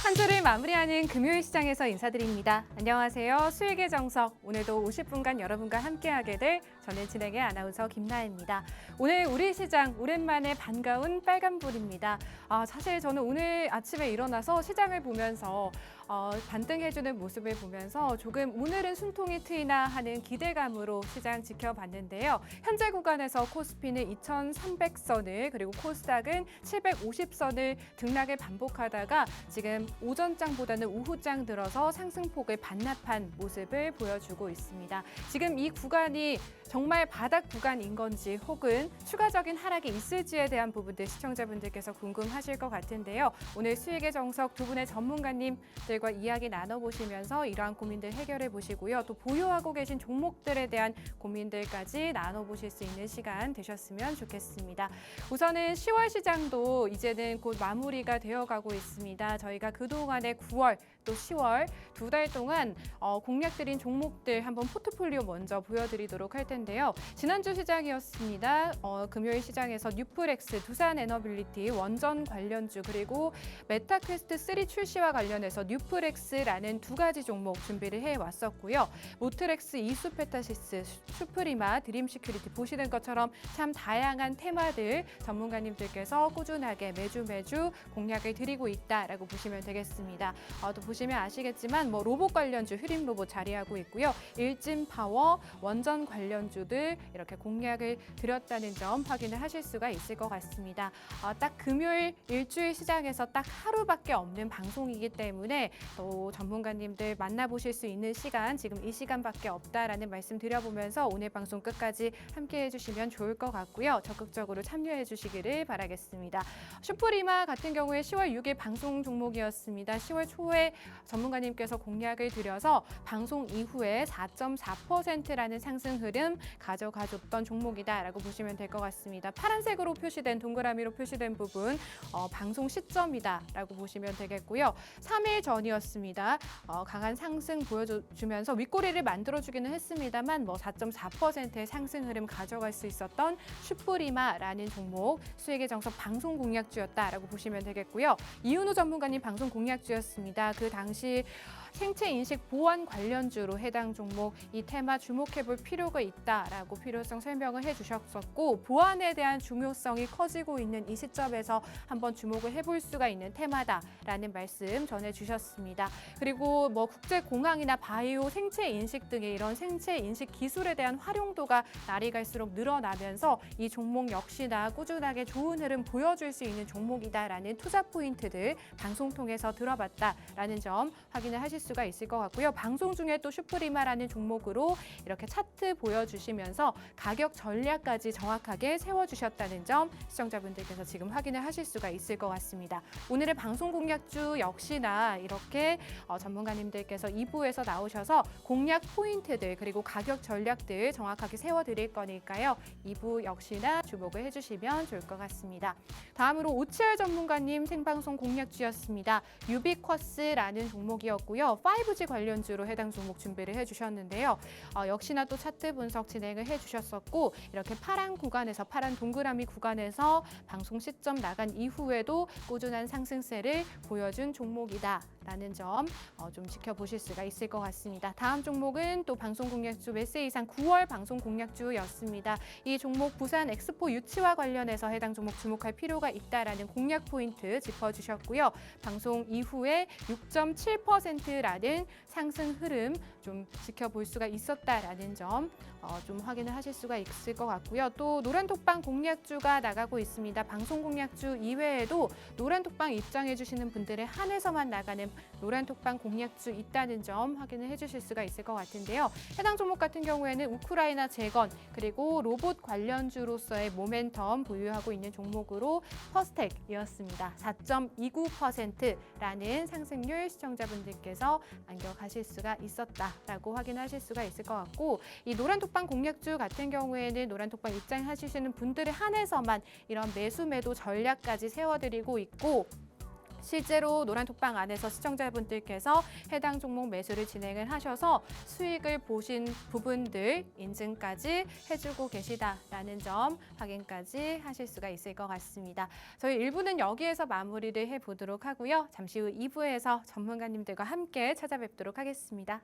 한 주를 마무리하는 금요일 시장에서 인사드립니다. 안녕하세요. 수익의 정석. 오늘도 50분간 여러분과 함께하게 될 저는 진행의 아나운서 김나혜입니다. 오늘 우리 시장 오랜만에 반가운 빨간불입니다. 사실 저는 오늘 아침에 일어나서 시장을 보면서 반등해주는 모습을 보면서 조금 오늘은 숨통이 트이나 하는 기대감으로 시장 지켜봤는데요. 현재 구간에서 코스피는 2,300선을 그리고 코스닥은 750선을 등락을 반복하다가 지금 오전장보다는 오후장 들어서 상승폭을 반납한 모습을 보여주고 있습니다. 지금 이 구간이 정말 바닥 구간인 건지 혹은 추가적인 하락이 있을지에 대한 부분들 시청자분들께서 궁금하실 것 같은데요. 오늘 수익의 정석 두 분의 전문가님들과 이야기 나눠보시면서 이러한 고민들 해결해 보시고요. 또 보유하고 계신 종목들에 대한 고민들까지 나눠보실 수 있는 시간 되셨으면 좋겠습니다. 우선은 10월 시장도 이제는 곧 마무리가 되어가고 있습니다. 저희가 그동안의 9월 또 10월 두 달 동안 공략드린 종목들 한번 포트폴리오 먼저 보여드리도록 할 텐데요. 지난주 시장이었습니다. 금요일 시장에서 뉴플렉스, 두산에너빌리티, 원전 관련주 그리고 메타퀘스트 3 출시와 관련해서 뉴플렉스라는 두 가지 종목 준비를 해왔었고요. 모트렉스, 이수페타시스, 슈프리마, 드림시큐리티 보시는 것처럼 참 다양한 테마들 전문가님들께서 꾸준하게 매주 공략을 드리고 있다라고 보시면 되겠습니다. 또 보시면 아시겠지만 로봇 관련주 휴림 로봇 자리하고 있고요. 일진 파워, 원전 관련주들 이렇게 공략을 드렸다는 점 확인을 하실 수가 있을 것 같습니다. 딱 금요일 일주일 시장에서 딱 하루밖에 없는 방송이기 때문에 또 전문가님들 만나보실 수 있는 시간 지금 이 시간밖에 없다라는 말씀 드려보면서 오늘 방송 끝까지 함께해 주시면 좋을 것 같고요. 적극적으로 참여해 주시기를 바라겠습니다. 슈프리마 같은 경우에 10월 6일 방송 종목이었습니다. 10월 초에 전문가님께서 공략을 드려서 방송 이후에 4.4%라는 상승 흐름 가져가줬던 종목이다라고 보시면 될 것 같습니다. 파란색으로 표시된 동그라미로 표시된 부분 방송 시점이다라고 보시면 되겠고요. 3일 전이었습니다. 강한 상승 보여주면서 윗꼬리를 만들어주기는 했습니다만 4.4%의 상승 흐름 가져갈 수 있었던 슈프리마라는 종목 수익의 정석 방송 공략주였다라고 보시면 되겠고요. 이윤우 전문가님 방송 공략주였습니다. 그 당시 생체 인식 보안 관련주로 해당 종목 이 테마 주목해 볼 필요가 있다라고 필요성 설명을 해주셨었고 보안에 대한 중요성이 커지고 있는 이 시점에서 한번 주목을 해볼 수가 있는 테마다라는 말씀 전해주셨습니다. 그리고 국제공항이나 바이오 생체 인식 등의 이런 생체 인식 기술에 대한 활용도가 날이 갈수록 늘어나면서 이 종목 역시나 꾸준하게 좋은 흐름 보여줄 수 있는 종목이다라는 투자 포인트들 방송 통해서 들어봤다라는 점 확인을 하실 수가 있을 것 같고요. 방송 중에 또 슈프리마라는 종목으로 이렇게 차트 보여주시면서 가격 전략까지 정확하게 세워주셨다는 점 시청자분들께서 지금 확인을 하실 수가 있을 것 같습니다. 오늘의 방송 공략주 역시나 이렇게 전문가님들께서 2부에서 나오셔서 공략 포인트들 그리고 가격 전략들 정확하게 세워드릴 거니까요. 2부 역시나 주목을 해주시면 좋을 것 같습니다. 다음으로 오치열 전문가님 생방송 공략주였습니다. 유비쿼스라는 종목이었고요. 5G 관련주로 해당 종목 준비를 해주셨는데요. 역시나 또 차트 분석 진행을 해주셨었고 이렇게 파란 구간에서 파란 동그라미 구간에서 방송 시점 나간 이후에도 꾸준한 상승세를 보여준 종목이다라는 점 좀 지켜보실 수가 있을 것 같습니다. 다음 종목은 또 방송 공략주 메세이상 9월 방송 공략주였습니다. 이 종목 부산 엑스포 유치와 관련해서 해당 종목 주목할 필요가 있다라는 공략 포인트 짚어주셨고요. 방송 이후에 6.7%라는 상승 흐름 좀 지켜볼 수가 있었다라는 점 좀 확인을 하실 수가 있을 것 같고요. 또 노란톡방 공략주가 나가고 있습니다. 방송 공략주 이외에도 노란톡방 입장해 주시는 분들에 한해서만 나가는 노란톡방 공략주 있다는 점 확인을 해주실 수가 있을 것 같은데요. 해당 종목 같은 경우에는 우크라이나 재건 그리고 로봇 관련주로서의 모멘텀 보유하고 있는 종목으로 퍼스텍이었습니다. 4.29%라는 상승률 시청자분들께서 안겨가실 수가 있었다라고 확인하실 수가 있을 것 같고 이 노란톡방 공략주 같은 경우에는 노란톡방 입장하시는 분들에 한해서만 이런 매수 매도 전략까지 세워드리고 있고 실제로 노란톡방 안에서 시청자분들께서 해당 종목 매수를 진행을 하셔서 수익을 보신 부분들 인증까지 해주고 계시다라는 점 확인까지 하실 수가 있을 것 같습니다. 저희 1부는 여기에서 마무리를 해보도록 하고요. 잠시 후 2부에서 전문가님들과 함께 찾아뵙도록 하겠습니다.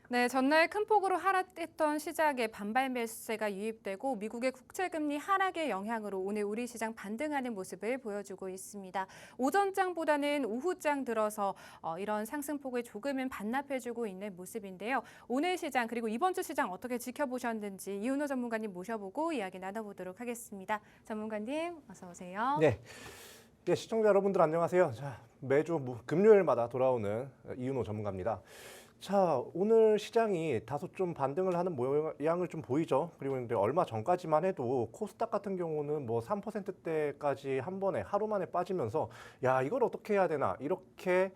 네, 전날 큰 폭으로 하락했던 시장에 반발 매수세가 유입되고 미국의 국채금리 하락의 영향으로 오늘 우리 시장 반등하는 모습을 보여주고 있습니다. 오전장보다는 오후장 들어서 이런 상승폭을 조금은 반납해주고 있는 모습인데요. 오늘 시장 그리고 이번 주 시장 어떻게 지켜보셨는지 이은호 전문가님 모셔보고 이야기 나눠보도록 하겠습니다. 전문가님 어서 오세요. 네. 네, 시청자 여러분들 안녕하세요. 자, 매주 금요일마다 돌아오는 이은호 전문가입니다. 자, 오늘 시장이 다소 좀 반등을 하는 모양을 좀 보이죠. 그리고 근데 얼마 전까지만 해도 코스닥 같은 경우는 뭐 3%대까지 한 번에 하루 만에 빠지면서 야, 이걸 어떻게 해야 되나 이렇게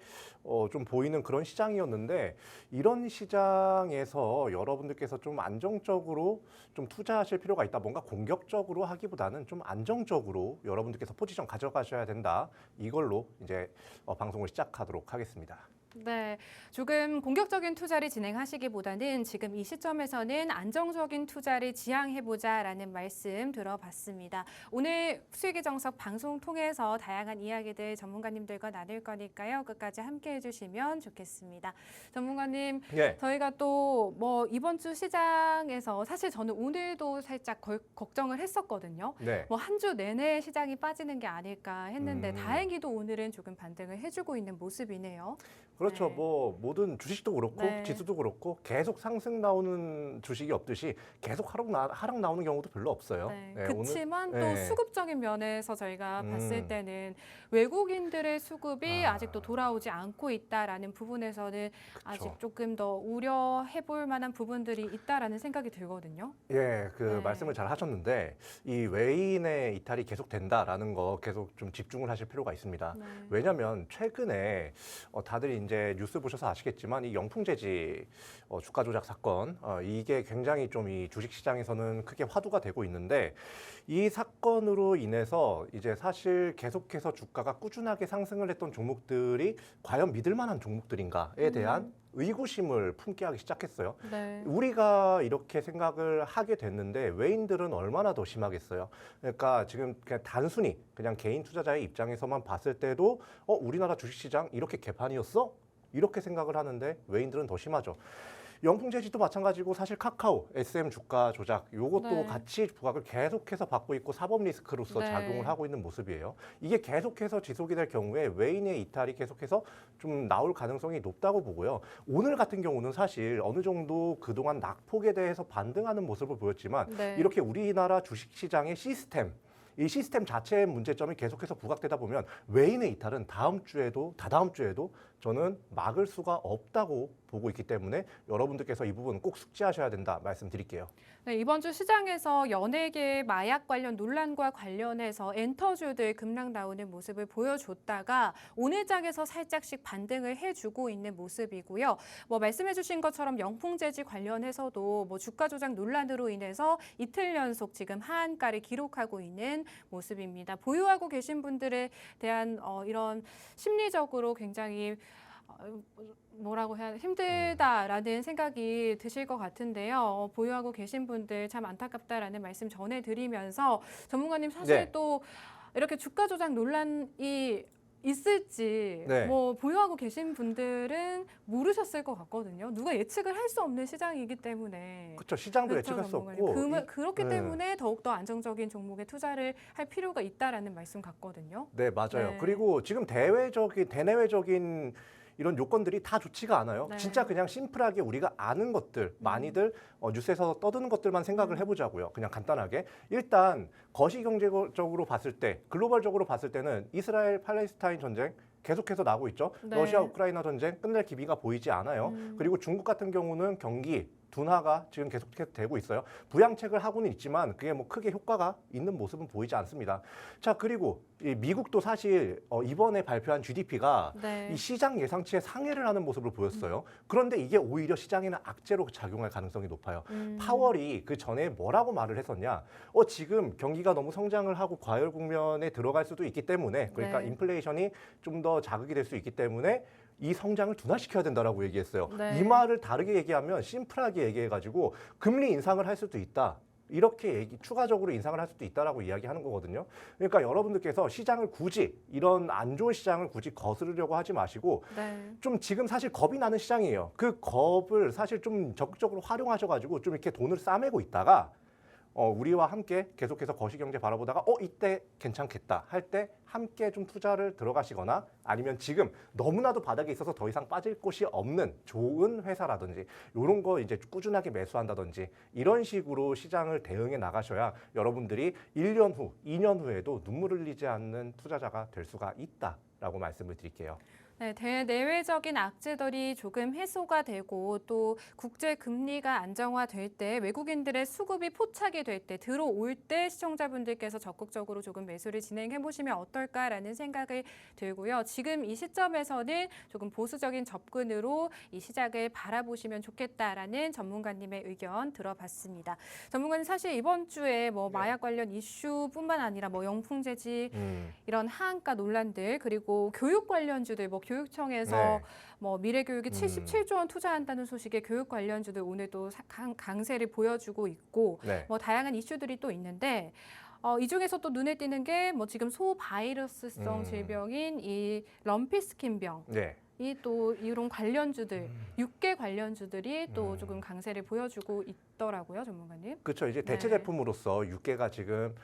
좀 보이는 그런 시장이었는데 이런 시장에서 여러분들께서 좀 안정적으로 좀 투자하실 필요가 있다. 뭔가 공격적으로 하기보다는 좀 안정적으로 여러분들께서 포지션 가져가셔야 된다. 이걸로 이제 방송을 시작하도록 하겠습니다. 네, 조금 공격적인 투자를 진행하시기보다는 지금 이 시점에서는 안정적인 투자를 지향해보자라는 말씀 들어봤습니다. 오늘 수익의 정석 방송 통해서 다양한 이야기들 전문가님들과 나눌 거니까요. 끝까지 함께해 주시면 좋겠습니다. 전문가님, 네. 저희가 또 뭐 이번 주 시장에서 사실 저는 오늘도 살짝 걱정을 했었거든요. 네. 뭐 한 주 내내 시장이 빠지는 게 아닐까 했는데 다행히도 오늘은 조금 반등을 해주고 있는 모습이네요. 그렇죠. 네. 뭐 모든 주식도 그렇고 네. 지수도 그렇고 계속 상승 나오는 주식이 없듯이 계속 하락 나오는 경우도 별로 없어요. 네. 네, 그렇지만 또 네. 수급적인 면에서 저희가 봤을 때는 외국인들의 수급이 아직도 돌아오지 않고 있다라는 부분에서는 그쵸. 아직 조금 더 우려해 볼 만한 부분들이 있다라는 생각이 들거든요. 예, 네. 말씀을 잘 하셨는데 이 외인의 이탈이 계속 된다라는 거 계속 좀 집중을 하실 필요가 있습니다. 네. 왜냐하면 최근에 다들 이제 뉴스 보셔서 아시겠지만 이 영풍재지 주가 조작 사건 이게 굉장히 좀 이 주식 시장에서는 크게 화두가 되고 있는데 이 사건으로 인해서 이제 사실 계속해서 주가가 꾸준하게 상승을 했던 종목들이 과연 믿을 만한 종목들인가에 대한 의구심을 품게 하기 시작했어요. 네. 우리가 이렇게 생각을 하게 됐는데 외인들은 얼마나 더 심하겠어요. 그러니까 지금 그냥 단순히 그냥 개인 투자자의 입장에서만 봤을 때도 우리나라 주식시장 이렇게 개판이었어? 이렇게 생각을 하는데 외인들은 더 심하죠. 영풍재지도 마찬가지고 사실 카카오, SM 주가 조작 요것도 네. 같이 부각을 계속해서 받고 있고 사법 리스크로서 네. 작용을 하고 있는 모습이에요. 이게 계속해서 지속이 될 경우에 외인의 이탈이 계속해서 좀 나올 가능성이 높다고 보고요. 오늘 같은 경우는 사실 어느 정도 그동안 낙폭에 대해서 반등하는 모습을 보였지만 네. 이렇게 우리나라 주식시장의 이 시스템 자체의 문제점이 계속해서 부각되다 보면 외인의 이탈은 다다음 주에도 저는 막을 수가 없다고 보고 있기 때문에 여러분들께서 이 부분 꼭 숙지하셔야 된다 말씀드릴게요. 네, 이번 주 시장에서 연예계 마약 관련 논란과 관련해서 엔터주들 급락 나오는 모습을 보여줬다가 오늘 장에서 살짝씩 반등을 해주고 있는 모습이고요. 뭐 말씀해주신 것처럼 영풍재지 관련해서도 뭐 주가 조작 논란으로 인해서 이틀 연속 지금 하한가를 기록하고 있는 모습입니다. 보유하고 계신 분들에 대한 이런 심리적으로 굉장히 뭐라고 해야 힘들다라는 생각이 드실 것 같은데요. 보유하고 계신 분들 참 안타깝다라는 말씀 전해드리면서 전문가님 사실 네. 또 이렇게 주가 조작 논란이 있을지 네. 뭐 보유하고 계신 분들은 모르셨을 것 같거든요. 누가 예측을 할 수 없는 시장이기 때문에. 그렇죠. 시장도 그렇죠, 예측할 수 전문가님. 없고. 그렇기 네. 때문에 더욱더 안정적인 종목에 투자를 할 필요가 있다라는 말씀 같거든요. 네, 맞아요. 네. 그리고 지금 대내외적인 이런 요건들이 다 좋지가 않아요. 네. 진짜 그냥 심플하게 우리가 아는 것들, 많이들 뉴스에서 떠드는 것들만 생각을 해보자고요. 그냥 간단하게. 일단 거시경제적으로 봤을 때, 글로벌적으로 봤을 때는 이스라엘 팔레스타인 전쟁 계속해서 나고 있죠. 네. 러시아 우크라이나 전쟁 끝낼 기미가 보이지 않아요. 그리고 중국 같은 경우는 경기 둔화가 지금 계속해서 되고 있어요. 부양책을 하고는 있지만 그게 뭐 크게 효과가 있는 모습은 보이지 않습니다. 자, 그리고 이 미국도 사실 이번에 발표한 GDP가 네. 이 시장 예상치에 상회를 하는 모습을 보였어요. 그런데 이게 오히려 시장에는 악재로 작용할 가능성이 높아요. 파월이 그 전에 뭐라고 말을 했었냐? 지금 경기가 너무 성장을 하고 과열 국면에 들어갈 수도 있기 때문에, 그러니까 네. 인플레이션이 좀 더 자극이 될 수 있기 때문에 이 성장을 둔화시켜야 된다라고 얘기했어요. 네. 이 말을 다르게 얘기하면 심플하게 얘기해가지고 금리 인상을 할 수도 있다. 이렇게 추가적으로 인상을 할 수도 있다라고 이야기하는 거거든요. 그러니까 여러분들께서 시장을 굳이 이런 안 좋은 시장을 굳이 거스르려고 하지 마시고 네. 좀 지금 사실 겁이 나는 시장이에요. 그 겁을 사실 좀 적극적으로 활용하셔가지고 좀 이렇게 돈을 싸매고 있다가 우리와 함께 계속해서 거시경제 바라보다가 이때 괜찮겠다 할 때 함께 좀 투자를 들어가시거나 아니면 지금 너무나도 바닥에 있어서 더 이상 빠질 곳이 없는 좋은 회사라든지 이런 거 이제 꾸준하게 매수한다든지 이런 식으로 시장을 대응해 나가셔야 여러분들이 1년 후, 2년 후에도 눈물을 흘리지 않는 투자자가 될 수가 있다라고 말씀을 드릴게요. 네, 대내외적인 악재들이 조금 해소가 되고 또 국제 금리가 안정화될 때 외국인들의 수급이 포착이 될 때 들어올 때 시청자분들께서 적극적으로 조금 매수를 진행해 보시면 어떨까라는 생각을 들고요. 지금 이 시점에서는 조금 보수적인 접근으로 이 시장을 바라보시면 좋겠다라는 전문가님의 의견 들어봤습니다. 전문가님 사실 이번 주에 뭐 마약 관련 이슈뿐만 아니라 뭐 영풍재지 이런 하한가 논란들 그리고 교육 관련주들 뭐 교육청에서 네. 뭐 미래교육이 77조 원 투자한다는 소식에 교육 관련주들 오늘도 강세를 보여주고 있고 네. 뭐 다양한 이슈들이 또 있는데 이 중에서 또 눈에 띄는 게 뭐 지금 소바이러스성 질병인 이 럼피스킨병 네. 이 또 이런 관련주들, 육계 관련주들이 또 조금 강세를 보여주고 있더라고요, 전문가님. 그렇죠. 이제 대체 네. 제품으로서 육계가 지금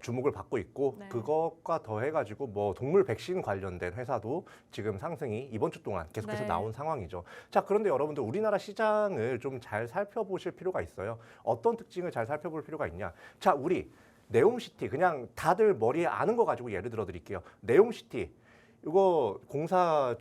주목을 받고 있고 네. 그것과 더해가지고 뭐 동물 백신 관련된 회사도 지금 상승이 이번 주 동안 계속해서 네. 나온 상황이죠. 자, 그런데 여러분들 우리나라 시장을 좀 잘 살펴보실 필요가 있어요. 어떤 특징을 잘 살펴볼 필요가 있냐? 자, 우리 네옴시티 그냥 다들 머리에 아는 거 가지고 예를 들어 드릴게요. 네옴시티 이거 공사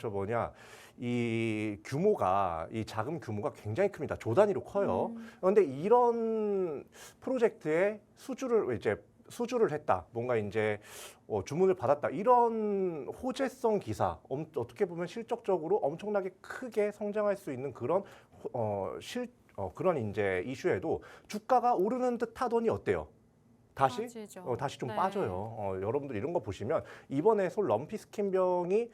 이 규모가 이 자금 규모가 굉장히 큽니다. 조 단위로 커요. 그런데 이런 프로젝트에 수주를 했다. 뭔가 이제 주문을 받았다. 이런 호재성 기사 어떻게 보면 실적적으로 엄청나게 크게 성장할 수 있는 그런 그런 이제 이슈에도 주가가 오르는 듯 하더니 어때요? 다시 좀 네. 빠져요. 여러분들 이런 거 보시면 이번에 럼피스킨병이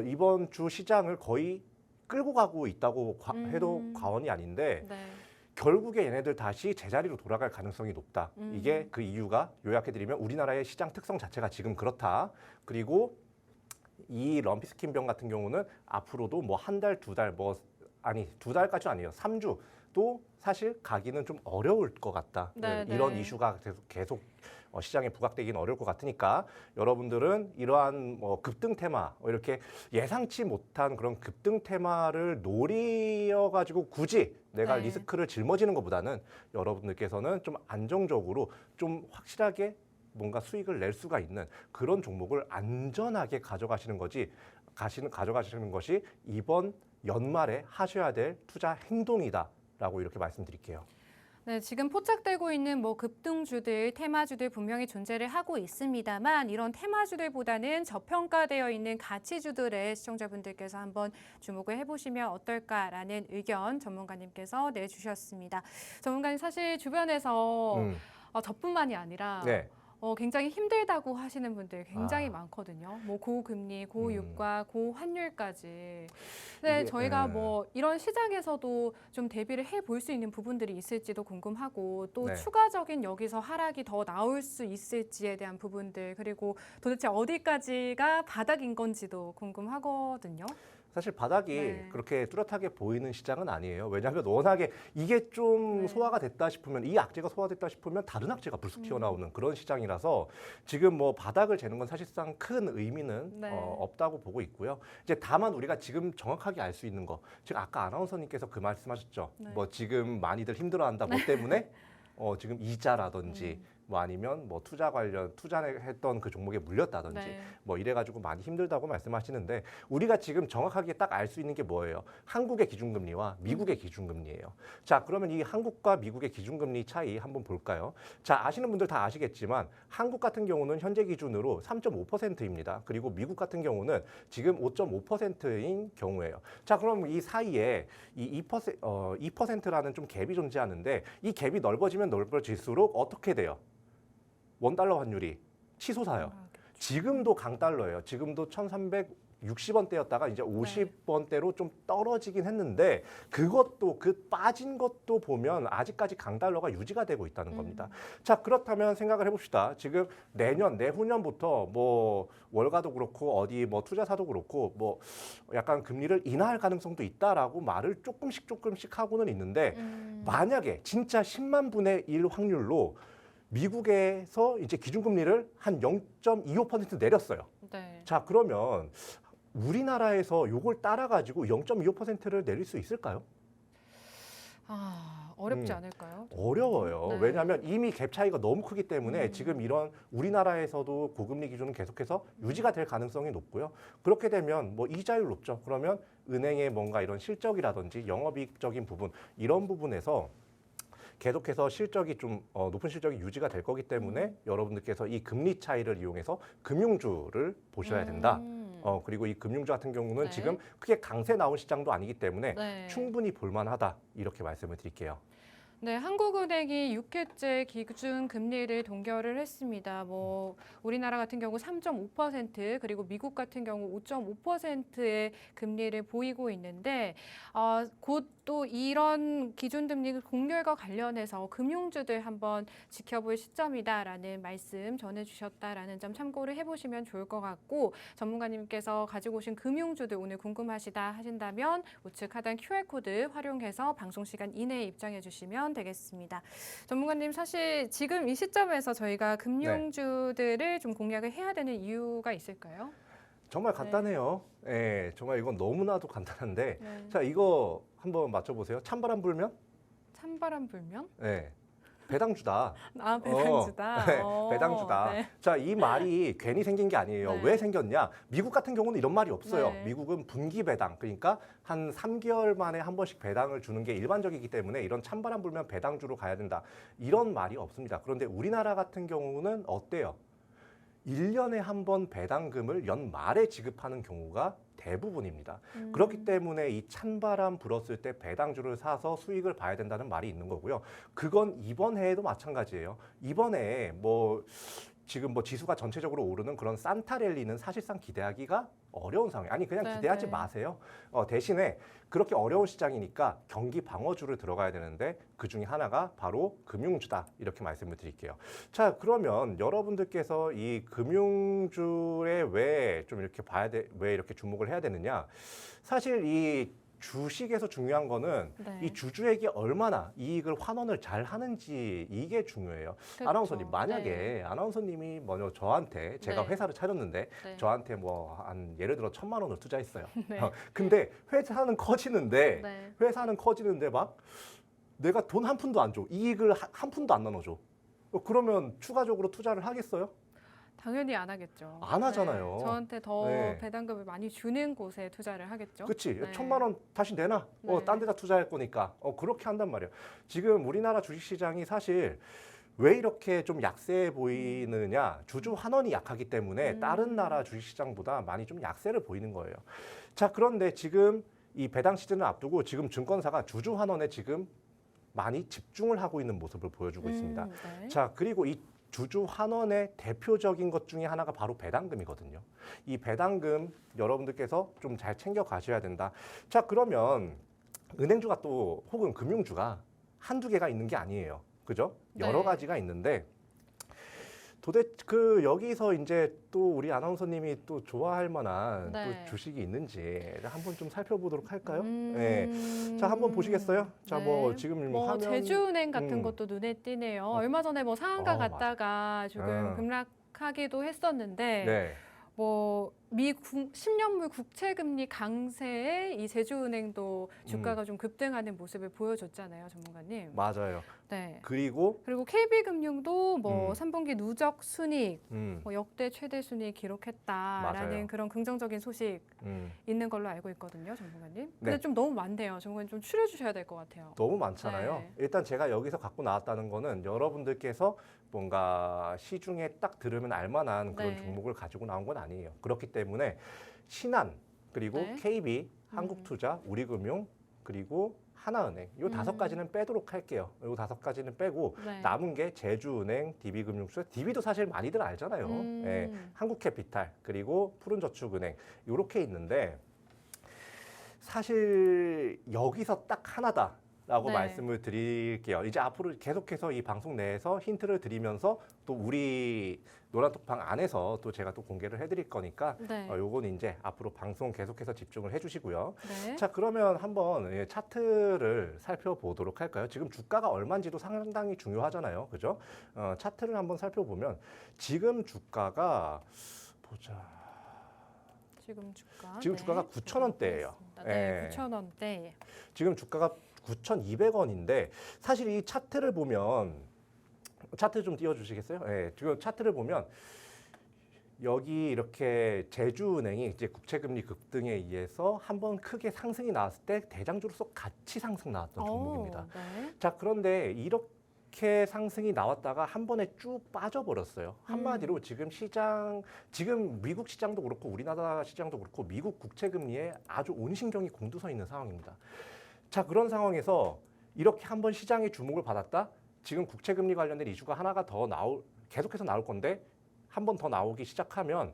이번 주 시장을 거의 끌고 가고 있다고 해도 과언이 아닌데 네. 결국에 얘네들 다시 제자리로 돌아갈 가능성이 높다. 이게 그 이유가 요약해드리면 우리나라의 시장 특성 자체가 지금 그렇다. 그리고 이 럼피스킨병 같은 경우는 앞으로도 뭐 한 달, 두 달, 두 달까지는 아니에요. 3주도 사실 가기는 좀 어려울 것 같다. 네, 이런 네. 이슈가 계속 시장에 부각되기는 어려울 것 같으니까 여러분들은 이러한 급등 테마 이렇게 예상치 못한 그런 급등 테마를 노려가지고 굳이 내가 네. 리스크를 짊어지는 것보다는 여러분들께서는 좀 안정적으로 좀 확실하게 뭔가 수익을 낼 수가 있는 그런 종목을 안전하게 가져가시는 것이 이번 연말에 하셔야 될 투자 행동이다라고 이렇게 말씀드릴게요. 네, 지금 포착되고 있는 뭐 급등주들, 테마주들 분명히 존재를 하고 있습니다만 이런 테마주들보다는 저평가되어 있는 가치주들에 시청자분들께서 한번 주목을 해보시면 어떨까라는 의견 전문가님께서 내주셨습니다. 전문가님 사실 주변에서 저뿐만이 아니라 네. 굉장히 힘들다고 하시는 분들 굉장히 아. 많거든요. 뭐 고금리, 고유가, 고환율까지. 이게, 근데 저희가 네. 뭐 이런 시장에서도 좀 대비를 해볼 수 있는 부분들이 있을지도 궁금하고 또 네. 추가적인 여기서 하락이 더 나올 수 있을지에 대한 부분들 그리고 도대체 어디까지가 바닥인 건지도 궁금하거든요. 사실 바닥이 네. 그렇게 뚜렷하게 보이는 시장은 아니에요. 왜냐하면 워낙에 이게 좀 네. 소화가 됐다 싶으면 이 악재가 소화됐다 싶으면 다른 악재가 불쑥 튀어나오는 그런 시장이라서 지금 뭐 바닥을 재는 건 사실상 큰 의미는 네. 없다고 보고 있고요. 이제 다만 우리가 지금 정확하게 알 수 있는 거, 지금 아까 아나운서님께서 그 말씀하셨죠. 네. 뭐 지금 많이들 힘들어한다. 뭐 때문에 지금 이자라든지 뭐 아니면 뭐 투자 관련 투자했던 그 종목에 물렸다든지 네. 뭐 이래가지고 많이 힘들다고 말씀하시는데 우리가 지금 정확하게 딱 알 수 있는 게 뭐예요? 한국의 기준금리와 미국의 기준금리예요. 자, 그러면 이 한국과 미국의 기준금리 차이 한번 볼까요? 자, 아시는 분들 다 아시겠지만 한국 같은 경우는 현재 기준으로 3.5%입니다. 그리고 미국 같은 경우는 지금 5.5%인 경우예요. 자, 그럼 이 사이에 이 2%라는 좀 갭이 존재하는데 이 갭이 넓어지면 넓어질수록 어떻게 돼요? 원달러 환율이 치솟아요. 지금도 강달러예요. 지금도 1,360원대였다가 이제 50원대로 좀 떨어지긴 했는데 그것도 그 빠진 것도 보면 아직까지 강달러가 유지가 되고 있다는 겁니다. 자, 그렇다면 생각을 해봅시다. 지금 내년, 내후년부터 뭐 월가도 그렇고 어디 뭐 투자사도 그렇고 뭐 약간 금리를 인하할 가능성도 있다라고 말을 조금씩 하고는 있는데 만약에 진짜 10만 분의 1 확률로 미국에서 이제 기준금리를 한 0.25% 내렸어요. 네. 자, 그러면 우리나라에서 요걸 따라가지고 0.25%를 내릴 수 있을까요? 어렵지 않을까요? 어려워요. 네. 왜냐하면 이미 갭 차이가 너무 크기 때문에 지금 이런 우리나라에서도 고금리 기준은 계속해서 유지가 될 가능성이 높고요. 그렇게 되면 뭐 이자율 높죠. 그러면 은행의 뭔가 이런 실적이라든지 영업이익적인 부분 이런 부분에서 계속해서 실적이 좀 높은 실적이 유지가 될 거기 때문에 여러분들께서 이 금리 차이를 이용해서 금융주를 보셔야 된다. 그리고 이 금융주 같은 경우는 네. 지금 크게 강세 나온 시장도 아니기 때문에 네. 충분히 볼만하다 이렇게 말씀을 드릴게요. 네, 한국은행이 6회째 기준 금리를 동결을 했습니다. 뭐 우리나라 같은 경우 3.5% 그리고 미국 같은 경우 5.5%의 금리를 보이고 있는데 곧 또 이런 기준 금리 공결과 관련해서 금융주들 한번 지켜볼 시점이다라는 말씀 전해주셨다라는 점 참고를 해보시면 좋을 것 같고 전문가님께서 가지고 오신 금융주들 오늘 궁금하시다 하신다면 우측 하단 QR코드 활용해서 방송 시간 이내에 입장해 주시면 되겠습니다. 전문가님 사실 지금 이 시점에서 저희가 금융주들을 좀 공략을 해야 되는 이유가 있을까요? 정말 간단해요. 예, 정말 이건 너무나도 간단한데 네. 자, 이거 한번 맞춰보세요. 찬바람 불면? 찬바람 불면? 네. 배당주다. 배당주다. 네, 배당주다. 네. 자, 이 말이 괜히 생긴 게 아니에요. 네. 왜 생겼냐? 미국 같은 경우는 이런 말이 없어요. 네. 미국은 분기 배당, 그러니까 한 3개월 만에 한 번씩 배당을 주는 게 일반적이기 때문에 이런 찬바람 불면 배당주로 가야 된다. 이런 말이 없습니다. 그런데 우리나라 같은 경우는 어때요? 1년에 한 번 배당금을 연말에 지급하는 경우가 대부분입니다. 그렇기 때문에 이 찬바람 불었을 때 배당주를 사서 수익을 봐야 된다는 말이 있는 거고요. 그건 이번 해에도 마찬가지예요. 이번 해에 뭐 지금 뭐 지수가 전체적으로 오르는 그런 산타 랠리는 사실상 기대하기가 어려운 상황. 아니 그냥 네, 기대하지 네. 마세요. 대신에 그렇게 어려운 시장이니까 경기 방어주를 들어가야 되는데 그 중에 하나가 바로 금융주다. 이렇게 말씀을 드릴게요. 자, 그러면 여러분들께서 이 금융주에 왜 좀 이렇게 왜 이렇게 주목을 해야 되느냐? 사실 이 주식에서 중요한 거는 네. 이 주주에게 얼마나 이익을 환원을 잘 하는지 이게 중요해요. 그렇죠. 아나운서님, 만약에 네. 아나운서님이 먼저 저한테 제가 네. 회사를 차렸는데 네. 저한테 뭐 한 예를 들어 1,000만 원을 투자했어요. 네. 근데 회사는 커지는데 네. 막 내가 돈 한 푼도 안 줘. 이익을 한 푼도 안 나눠줘. 그러면 추가적으로 투자를 하겠어요? 당연히 안 하겠죠. 안 하잖아요. 네. 저한테 더 네. 배당금을 많이 주는 곳에 투자를 하겠죠. 그치. 네. 1,000만 원 다시 내놔. 네. 딴 데다 투자할 거니까. 그렇게 한단 말이에요. 지금 우리나라 주식시장이 사실 왜 이렇게 좀 약세해 보이느냐. 주주 환원이 약하기 때문에 다른 나라 주식시장보다 많이 좀 약세를 보이는 거예요. 자, 그런데 지금 이 배당 시즌을 앞두고 지금 증권사가 주주 환원에 지금 많이 집중을 하고 있는 모습을 보여주고 있습니다. 네. 자, 그리고 이 주주 환원의 대표적인 것 중에 하나가 바로 배당금이거든요. 이 배당금 여러분들께서 좀 잘 챙겨 가셔야 된다. 자, 그러면 은행주가 또 혹은 금융주가 한두 개가 있는 게 아니에요. 그죠? 여러 네. 가지가 있는데 도대체 여기서 이제 또 우리 아나운서님이 또 좋아할 만한 네. 또 주식이 있는지 한번 좀 살펴보도록 할까요? 음. 네. 자, 한번 보시겠어요? 자, 뭐 네. 지금 뭐 화면 제주은행 같은 음. 것도 눈에 띄네요. 얼마 전에 뭐 상한가 맞아. 갔다가 조금 급락하기도 했었는데 네. 뭐 미 10년물 국채금리 강세에 이 제주은행도 주가가 좀 급등하는 모습을 보여줬잖아요, 전문가님. 맞아요. 네. 그리고 그리고 KB금융도 뭐 3분기 누적 순이익 음, 뭐 역대 최대 순이익 기록했다라는 맞아요. 그런 긍정적인 소식 음, 있는 걸로 알고 있거든요, 전문가님. 네. 근데 좀 너무 많네요. 전문가님 좀 추려주셔야 될 것 같아요. 너무 많잖아요. 네. 일단 제가 여기서 갖고 나왔다는 거는 여러분들께서 뭔가 시중에 딱 들으면 알만한 그런 네. 종목을 가지고 나온 건 아니에요. 그렇기 때문에 신한 그리고 네. KB, 한국투자, 우리금융 그리고 하나은행 요 다섯 가지는 빼도록 할게요. 요 다섯 가지는 빼고 네. 남은 게 제주은행, DB금융투자, DB도 사실 많이들 알잖아요. 예, 한국캐피탈 그리고 푸른저축은행 요렇게 있는데 사실 여기서 딱 하나다라고 네. 말씀을 드릴게요. 이제 앞으로 계속해서 이 방송 내에서 힌트를 드리면서 또 우리 노란톡방 안에서 또 제가 또 공개를 해드릴 거니까 네. 요건 이제 앞으로 방송 계속해서 집중을 해주시고요. 네. 자, 그러면 한번 차트를 살펴보도록 할까요? 지금 주가가 얼마인지도 상당히 중요하잖아요. 그죠? 차트를 한번 살펴보면 지금 주가가 보자. 지금 주가가 9,000원대예요. 네, 예. 9,000원대. 지금 주가가 9,200원인데 사실 이 차트를 보면 차트 좀 띄워주시겠어요? 예, 지금 차트를 보면 여기 이렇게 제주은행이 이제 국채금리 급등에 의해서 한번 크게 상승이 나왔을 때 대장주로서 같이 상승 나왔던 종목입니다. 네. 자, 그런데 이렇게 상승이 나왔다가 한 번에 쭉 빠져버렸어요. 한마디로 지금 미국 시장도 그렇고 우리나라 시장도 그렇고 미국 국채금리에 아주 온 신경이 곤두서 있는 상황입니다. 자, 그런 상황에서 이렇게 한번 시장의 주목을 받았다. 지금 국채금리 관련된 이슈가 하나가 더 계속해서 나올 건데 한 번 더 나오기 시작하면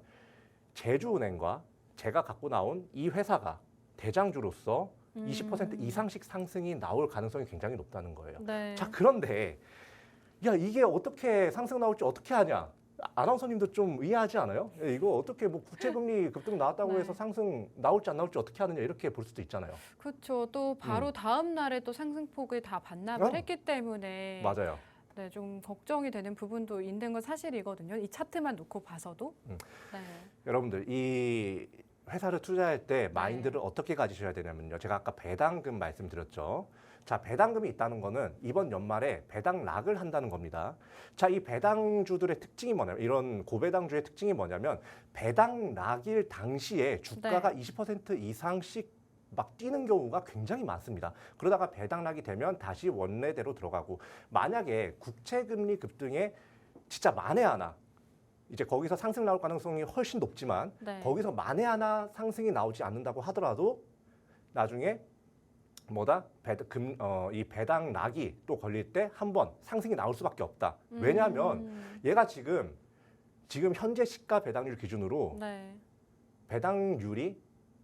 제주은행과 제가 갖고 나온 이 회사가 대장주로서 20% 이상씩 상승이 나올 가능성이 굉장히 높다는 거예요. 네. 자, 그런데 야, 이게 어떻게 상승 나올지 어떻게 하냐? 아나운서님도 좀 의아하지 않아요? 이거 어떻게 뭐 국채금리 급등 나왔다고 네. 해서 상승 나올지 안 나올지 어떻게 하느냐 이렇게 볼 수도 있잖아요. 그렇죠. 또 바로 다음 날에 또 상승폭을 다 반납을 했기 때문에 맞아요. 네, 좀 걱정이 되는 부분도 있는 건 사실이거든요. 이 차트만 놓고 봐서도. 네. 여러분들 이 회사를 투자할 때 마인드를 어떻게 가지셔야 되냐면요. 제가 아까 배당금 말씀드렸죠. 자, 배당금이 있다는 거는 이번 연말에 배당락을 한다는 겁니다. 자, 이 배당주들의 특징이 뭐냐면 이런 고배당주의 특징이 뭐냐면 배당락일 당시에 주가가 20% 이상씩 막 뛰는 경우가 굉장히 많습니다. 그러다가 배당락이 되면 다시 원래대로 들어가고 만약에 국채금리 급등에 진짜 만에 하나 이제 거기서 상승 나올 가능성이 훨씬 높지만 네. 거기서 만에 하나 상승이 나오지 않는다고 하더라도 나중에 이 배당락이 또 걸릴 때 한 번 상승이 나올 수밖에 없다. 왜냐하면 얘가 지금 현재 시가 배당률 기준으로 네. 배당률이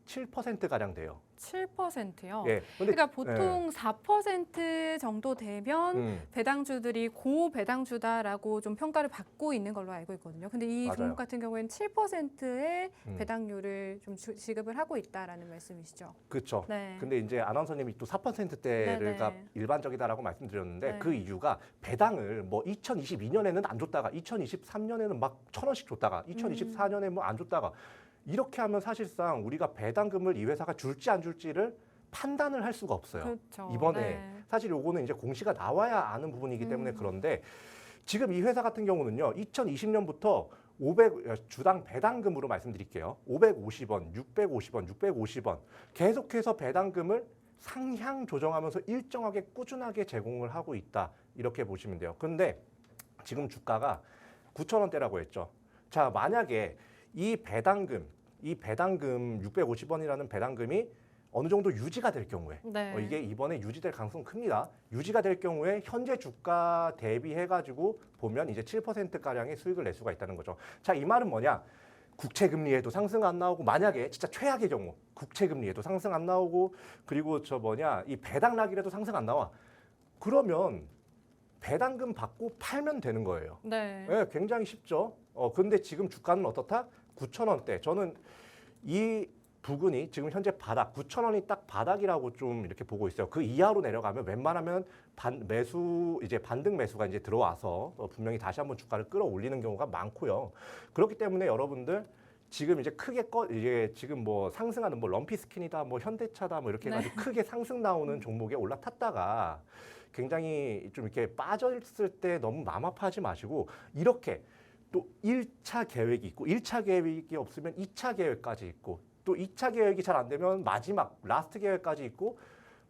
7%가량 돼요. 7%요. 예. 근데 그러니까 보통 4% 정도 되면 배당주들이 고배당주다라고 좀 평가를 받고 있는 걸로 알고 있거든요. 근데 이 맞아요. 종목 같은 경우에는 7%의 배당률을 좀 지급을 하고 있다라는 말씀이시죠. 그렇죠. 네. 근데 이제 아나운서님이 또 4%대가 네네. 일반적이다라고 말씀드렸는데 네. 그 이유가 배당을 뭐 2022년에는 안 줬다가 2023년에는 막 1,000원씩 줬다가 2024년에 뭐 안 줬다가 이렇게 하면 사실상 우리가 배당금을 이 회사가 줄지 안 줄지를 판단을 할 수가 없어요. 그렇죠. 이번에 네. 사실 요거는 이제 공시가 나와야 아는 부분이기 때문에 그런데 지금 이 회사 같은 경우는요. 2020년부터 주당 배당금으로 말씀드릴게요. 550원, 650원, 650원 계속해서 배당금을 상향 조정하면서 일정하게 꾸준하게 제공을 하고 있다. 이렇게 보시면 돼요. 그런데 지금 주가가 9,000원대라고 했죠. 자, 만약에 이 배당금 650원이라는 배당금이 어느 정도 유지가 될 경우에 네. 이게 이번에 유지될 가능성은 큽니다. 유지가 될 경우에 현재 주가 대비해가지고 보면 이제 7%가량의 수익을 낼 수가 있다는 거죠. 자, 이 말은 뭐냐? 국채금리에도 상승 안 나오고 만약에 진짜 최악의 경우 국채금리에도 상승 안 나오고 그리고 이 배당락이라도 상승 안 나와. 그러면 배당금 받고 팔면 되는 거예요. 네. 네, 굉장히 쉽죠. 근데 지금 주가는 어떻다? 9,000원대. 저는 이 부근이 지금 현재 바닥, 9,000원이 딱 바닥이라고 좀 이렇게 보고 있어요. 그 이하로 내려가면 웬만하면 반등 매수가 이제 들어와서 분명히 다시 한번 주가를 끌어올리는 경우가 많고요. 그렇기 때문에 여러분들 지금 이제 이제 지금 뭐 상승하는 뭐 럼피스킨이다, 뭐 현대차다, 뭐 이렇게 해가지고 크게 상승 나오는 종목에 올라탔다가 굉장히 좀 이렇게 빠졌을 때 너무 마음 아파하지 마시고 이렇게 또 1차 계획이 있고 1차 계획이 없으면 2차 계획까지 있고 또 2차 계획이 잘 안 되면 마지막 라스트 계획까지 있고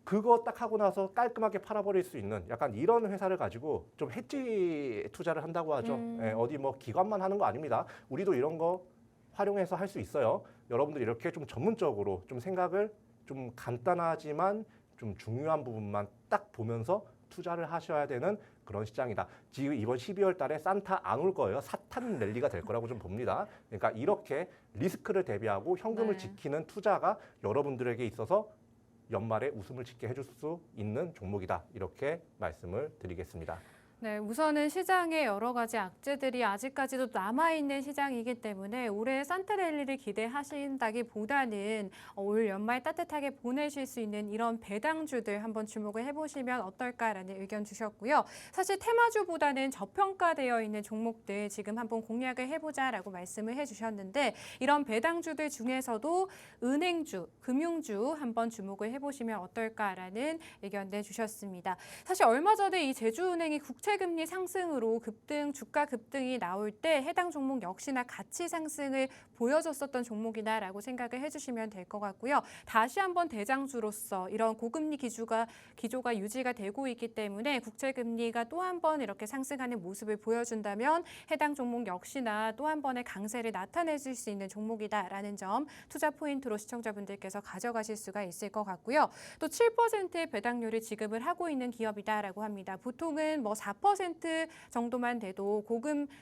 그거 딱 하고 나서 깔끔하게 팔아버릴 수 있는 약간 이런 회사를 가지고 좀 해지 투자를 한다고 하죠. 예, 어디 뭐 기관만 하는 거 아닙니다. 우리도 이런 거 활용해서 할 수 있어요. 여러분들 이렇게 좀 전문적으로 좀 생각을 좀 간단하지만 좀 중요한 부분만 딱 보면서 투자를 하셔야 되는 그런 시장이다. 지금 이번 12월 달에 산타 안 올 거예요. 사탄 랠리가 될 거라고 좀 봅니다. 그러니까 이렇게 리스크를 대비하고 현금을 네. 지키는 투자가 여러분들에게 있어서 연말에 웃음을 짓게 해줄 수 있는 종목이다. 이렇게 말씀을 드리겠습니다. 네, 우선은 시장에 여러 가지 악재들이 아직까지도 남아있는 시장이기 때문에 올해 산타랠리를 기대하신다기보다는 올 연말 따뜻하게 보내실 수 있는 이런 배당주들 한번 주목을 해보시면 어떨까라는 의견 주셨고요. 사실 테마주보다는 저평가되어 있는 종목들 지금 한번 공략을 해보자라고 말씀을 해주셨는데 이런 배당주들 중에서도 은행주, 금융주 한번 주목을 해보시면 어떨까라는 의견 내주셨습니다. 사실 얼마 전에 이 제주은행이 국채금리 상승으로 주가 급등이 나올 때 해당 종목 역시나 가치 상승을 보여줬었던 종목이다라고 생각을 해주시면 될 것 같고요. 다시 한번 대장주로서 이런 고금리 기조가 유지가 되고 있기 때문에 국채금리가 또 한 번 이렇게 상승하는 모습을 보여준다면 해당 종목 역시나 또 한 번의 강세를 나타내줄 수 있는 종목이다라는 점 투자 포인트로 시청자분들께서 가져가실 수가 있을 것 같고요. 또 7%의 배당률을 지급을 하고 있는 기업이다라고 합니다. 보통은 뭐 4% 정도만 돼도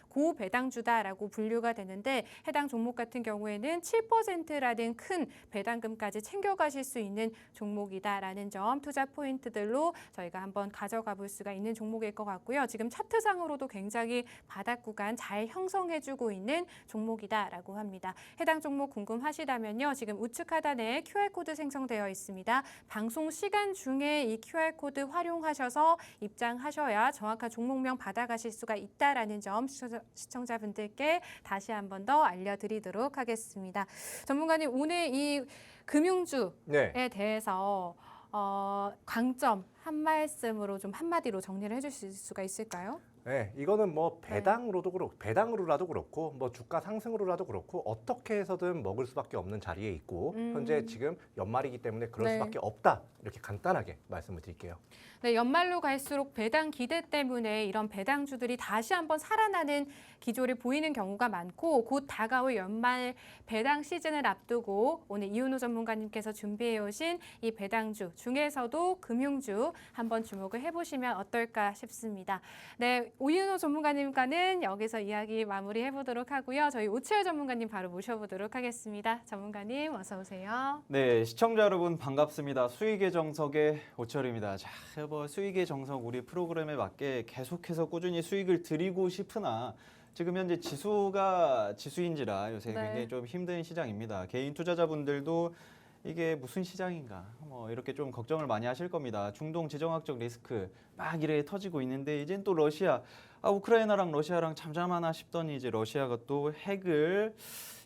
고배당주다라고 분류가 되는데 해당 종목 같은 경우에는 7%라는 큰 배당금까지 챙겨가실 수 있는 종목이다라는 점 투자 포인트들로 저희가 한번 가져가 볼 수가 있는 종목일 것 같고요. 지금 차트상으로도 굉장히 바닥 구간 잘 형성해주고 있는 종목이다라고 합니다. 해당 종목 궁금하시다면요. 지금 우측 하단에 QR코드 생성되어 있습니다. 방송 시간 중에 이 QR코드 활용하셔서 입장하셔야 정확한 종목명 받아가실 수가 있다라는 점 시청자분들께 다시 한 번 더 알려드리도록 하겠습니다. 전문가님, 오늘 이 금융주에 네. 대해서 강점 한 말씀으로 좀 한마디로 정리를 해주실 수가 있을까요? 네, 이거는 뭐 배당으로라도 그렇고 뭐 주가 상승으로라도 그렇고 어떻게 해서든 먹을 수밖에 없는 자리에 있고 현재 지금 연말이기 때문에 그럴 네. 수밖에 없다. 이렇게 간단하게 말씀을 드릴게요. 네, 연말로 갈수록 배당 기대 때문에 이런 배당주들이 다시 한번 살아나는 기조를 보이는 경우가 많고 곧 다가올 연말 배당 시즌을 앞두고 오늘 이은호 전문가님께서 준비해 오신 이 배당주 중에서도 금융주 한번 주목을 해보시면 어떨까 싶습니다. 네, 이은호 전문가님과는 여기서 이야기 마무리해 보도록 하고요. 저희 오치열 전문가님 바로 모셔보도록 하겠습니다. 전문가님 어서 오세요. 네, 시청자 여러분 반갑습니다. 수익의 정석의 오철입니다. 자, 뭐 수익의 정석 우리 프로그램에 맞게 계속해서 꾸준히 수익을 드리고 싶으나 지금 현재 지수가 지수인지라 요새 네. 굉장히 좀 힘든 시장입니다. 개인 투자자분들도 이게 무슨 시장인가 뭐 이렇게 좀 걱정을 많이 하실 겁니다. 중동 지정학적 리스크 막 이렇게 터지고 있는데 이젠 또 우크라이나랑 러시아랑 잠잠하나 싶더니 이제 러시아가 또 핵을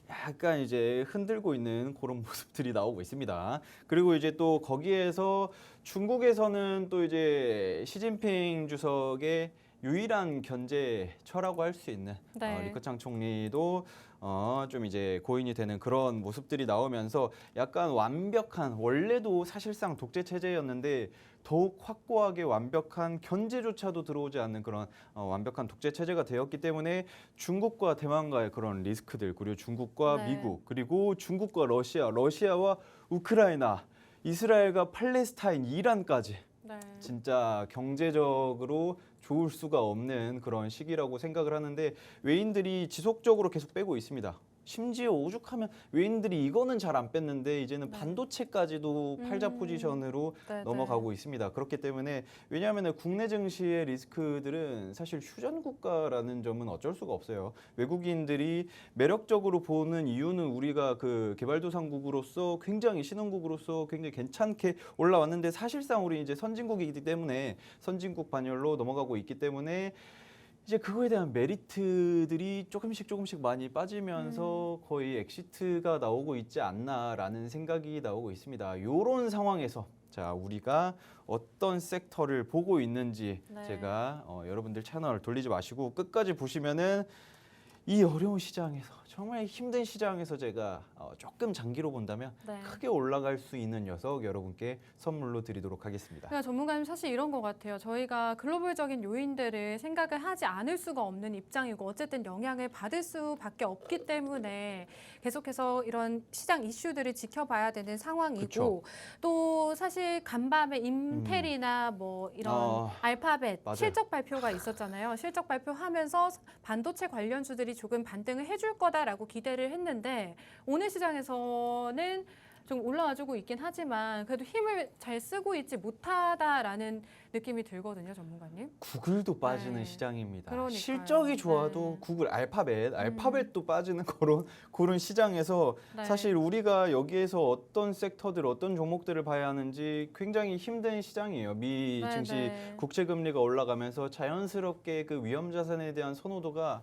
약간 이제 흔들고 있는 그런 모습들이 나오고 있습니다. 그리고 이제 또 거기에서 중국에서는 또 이제 시진핑 주석의 유일한 견제처라고 할 수 있는 네. 리커창 총리도 좀 이제 고인이 되는 그런 모습들이 나오면서 약간 완벽한 원래도 사실상 독재 체제였는데 더욱 확고하게 완벽한 견제조차도 들어오지 않는 그런 완벽한 독재 체제가 되었기 때문에 중국과 대만과의 그런 리스크들 그리고 중국과 네. 미국 그리고 중국과 러시아와 우크라이나 이스라엘과 팔레스타인, 이란까지 네. 진짜 경제적으로 좋을 수가 없는 그런 시기라고 생각을 하는데 외인들이 지속적으로 계속 빼고 있습니다. 심지어 오죽하면 외인들이 이거는 잘 안 뺐는데 이제는 네. 반도체까지도 팔자 포지션으로 네, 넘어가고 있습니다. 그렇기 때문에 왜냐하면 국내 증시의 리스크들은 사실 휴전 국가라는 점은 어쩔 수가 없어요. 외국인들이 매력적으로 보는 이유는 우리가 그 개발도상국으로서 굉장히 신흥국으로서 굉장히 괜찮게 올라왔는데 사실상 우리 이제 선진국이기 때문에 선진국 반열로 넘어가고 있기 때문에 이제 그거에 대한 메리트들이 조금씩 많이 빠지면서 거의 엑시트가 나오고 있지 않나라는 생각이 나오고 있습니다. 이런 상황에서 자 우리가 어떤 섹터를 보고 있는지 네. 제가 여러분들 채널 돌리지 마시고 끝까지 보시면은 이 어려운 시장에서 정말 힘든 시장에서 제가 조금 장기로 본다면 네. 크게 올라갈 수 있는 녀석 여러분께 선물로 드리도록 하겠습니다. 그러니까 전문가님 사실 이런 것 같아요. 저희가 글로벌적인 요인들을 생각을 하지 않을 수가 없는 입장이고 어쨌든 영향을 받을 수밖에 없기 때문에 계속해서 이런 시장 이슈들을 지켜봐야 되는 상황이고 그쵸. 또 사실 간밤에 인텔이나 뭐 이런 알파벳 맞아요. 실적 발표가 있었잖아요. 실적 발표하면서 반도체 관련주들이 조금 반등을 해줄 거다라고 기대를 했는데 오늘 시장에서는 좀 올라와주고 있긴 하지만 그래도 힘을 잘 쓰고 있지 못하다라는 느낌이 들거든요, 전문가님. 구글도 빠지는 네. 시장입니다. 그러니까요. 실적이 좋아도 네. 구글 알파벳도 빠지는 그런 시장에서 네. 사실 우리가 여기에서 어떤 섹터들, 어떤 종목들을 봐야 하는지 굉장히 힘든 시장이에요. 미 네, 증시 네. 국채 금리가 올라가면서 자연스럽게 그 위험 자산에 대한 선호도가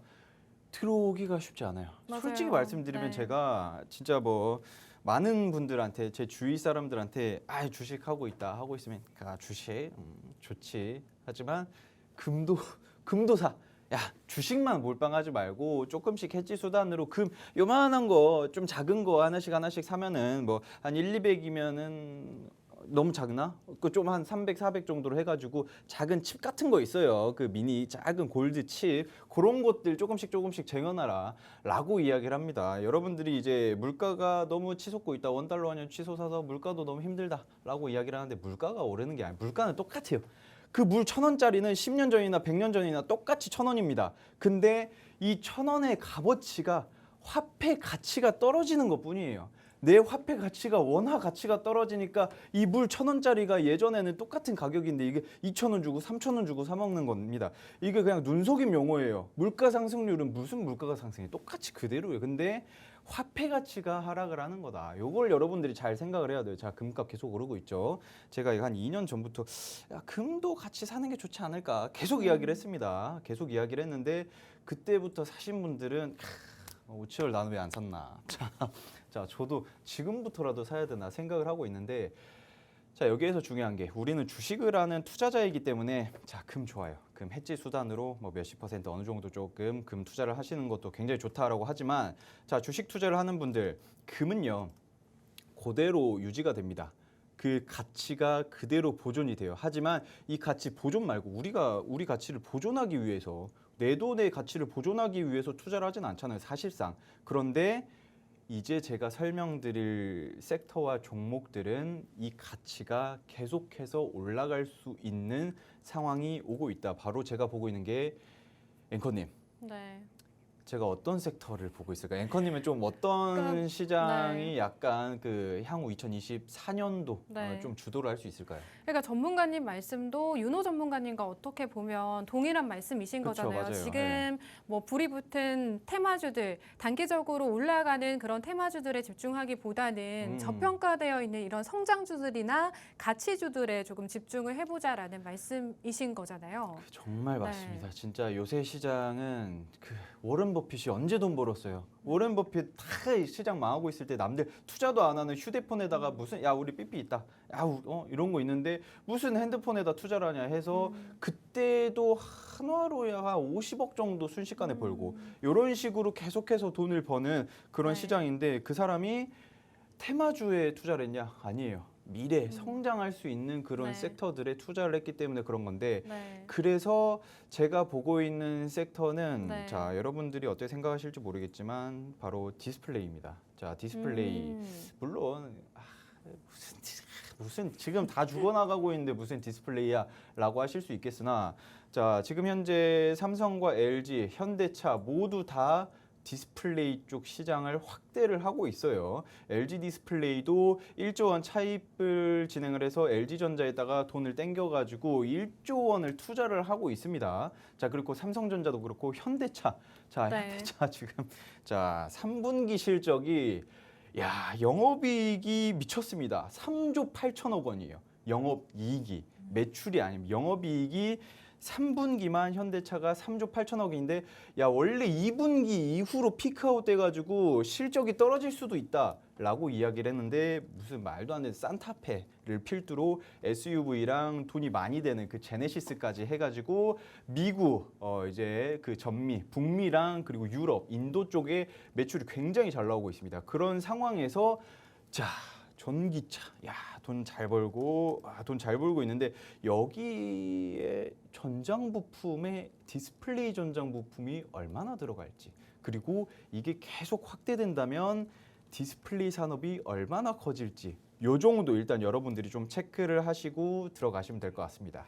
들어오기가 쉽지 않아요. 맞아요. 솔직히 말씀드리면 네. 제가 진짜 뭐 많은 분들한테 제 주위 사람들한테 주식 하고 있다 하고 있으면 주식 좋지 하지만 금도 사. 야 주식만 몰빵하지 말고 조금씩 해지 수단으로 금 요만한 거 좀 작은 거 하나씩 사면은 뭐 한 1, 200이면은 너무 작나? 그 좀 한 300, 400 정도로 해가지고 작은 칩 같은 거 있어요. 그 미니 작은 골드 칩 그런 것들 조금씩 쟁여놔라라고 이야기를 합니다. 여러분들이 이제 물가가 너무 치솟고 있다. 원달러 환율 치솟아서 물가도 너무 힘들다라고 이야기를 하는데 물가가 오르는 게 아니라 물가는 똑같아요. 그 물 1,000원짜리는 10년 전이나 100년 전이나 똑같이 1,000원입니다. 근데 이 1,000원의 값어치가 화폐 가치가 떨어지는 것뿐이에요. 내 화폐 가치가 원화 가치가 떨어지니까 이 물 1,000원짜리가 예전에는 똑같은 가격인데 이게 2,000원 주고 3,000원 주고 사 먹는 겁니다. 이게 그냥 눈속임 용어예요. 물가 상승률은 무슨 물가가 상승해? 똑같이 그대로예요. 근데 화폐 가치가 하락을 하는 거다. 요걸 여러분들이 잘 생각을 해야 돼요. 자, 금값 계속 오르고 있죠. 제가 한 2년 전부터 금도 같이 사는 게 좋지 않을까 계속 이야기를 했습니다. 계속 이야기를 했는데 그때부터 사신 분들은 오치열 나는 왜 안 샀나? 자, 저도 지금부터라도 사야 되나 생각을 하고 있는데 자, 여기에서 중요한 게 우리는 주식을 하는 투자자이기 때문에 자, 금 좋아요. 금 해지 수단으로 뭐 몇십 % 어느 정도 조금 금 투자를 하시는 것도 굉장히 좋다라고 하지만 자, 주식 투자를 하는 분들 금은요. 그대로 유지가 됩니다. 그 가치가 그대로 보존이 돼요. 하지만 이 가치 보존 말고 우리 가치를 보존하기 위해서 내 돈의 가치를 보존하기 위해서 투자를 하진 않잖아요. 사실상. 그런데 이제 제가 설명드릴 섹터와 종목들은 이 가치가 계속해서 올라갈 수 있는 상황이 오고 있다. 바로 제가 보고 있는 게 앵커님. 네. 제가 어떤 섹터를 보고 있을까요? 앵커님은 좀 어떤 그러니까, 시장이 네. 약간 그 향후 2024년도 네. 좀 주도를 할 수 있을까요? 그러니까 전문가님 말씀도 윤호 전문가님과 어떻게 보면 동일한 말씀이신 그쵸, 거잖아요. 맞아요. 지금 네. 뭐 불이 붙은 테마주들, 단기적으로 올라가는 그런 테마주들에 집중하기보다는 저평가되어 있는 이런 성장주들이나 가치주들에 조금 집중을 해보자라는 말씀이신 거잖아요. 정말 네. 맞습니다. 진짜 요새 시장은 그 워런 버핏이 언제 돈 벌었어요? 워런 버핏 다 시장 망하고 있을 때 남들 투자도 안 하는 휴대폰에다가 무슨 우리 삐삐 있다. 이런 거 있는데 무슨 핸드폰에다 투자를 하냐 해서 그때도 한화로야 한 50억 정도 순식간에 벌고 이런 식으로 계속해서 돈을 버는 그런 네. 시장인데 그 사람이 테마주에 투자를 했냐? 아니에요. 미래 성장할 수 있는 그런 네. 섹터들에 투자를 했기 때문에 그런 건데 네. 그래서 제가 보고 있는 섹터는 네. 자, 여러분들이 어떻게 생각하실지 모르겠지만 바로 디스플레이입니다. 자, 디스플레이 물론 무슨 지금 다 죽어나가고 있는데 무슨 디스플레이야라고 하실 수 있겠으나 자 지금 현재 삼성과 LG, 현대차 모두 다 디스플레이 쪽 시장을 확대를 하고 있어요. LG 디스플레이도 1조 원 차입을 진행을 해서 LG전자에다가 돈을 땡겨가지고 1조 원을 투자를 하고 있습니다. 자 그리고 삼성전자도 그렇고 현대차, 자 네. 현대차 지금 자 3분기 실적이 야 영업이익이 미쳤습니다. 3조 8천억 원이에요. 영업이익이 매출이 아니면 영업이익이 3분기만 현대차가 3조 8천억인데 야 원래 2분기 이후로 피크아웃 돼가지고 실적이 떨어질 수도 있다라고 이야기를 했는데 무슨 말도 안 되는 산타페를 필두로 SUV랑 돈이 많이 되는 그 제네시스까지 해가지고 미국 이제 그 전미 북미랑 그리고 유럽 인도 쪽에 매출이 굉장히 잘 나오고 있습니다. 그런 상황에서 자 전기차, 야 돈 잘 벌고 돈 잘 벌고 있는데 여기에 전장 부품에 디스플레이 전장 부품이 얼마나 들어갈지 그리고 이게 계속 확대된다면 디스플레이 산업이 얼마나 커질지 요 정도 일단 여러분들이 좀 체크를 하시고 들어가시면 될 것 같습니다.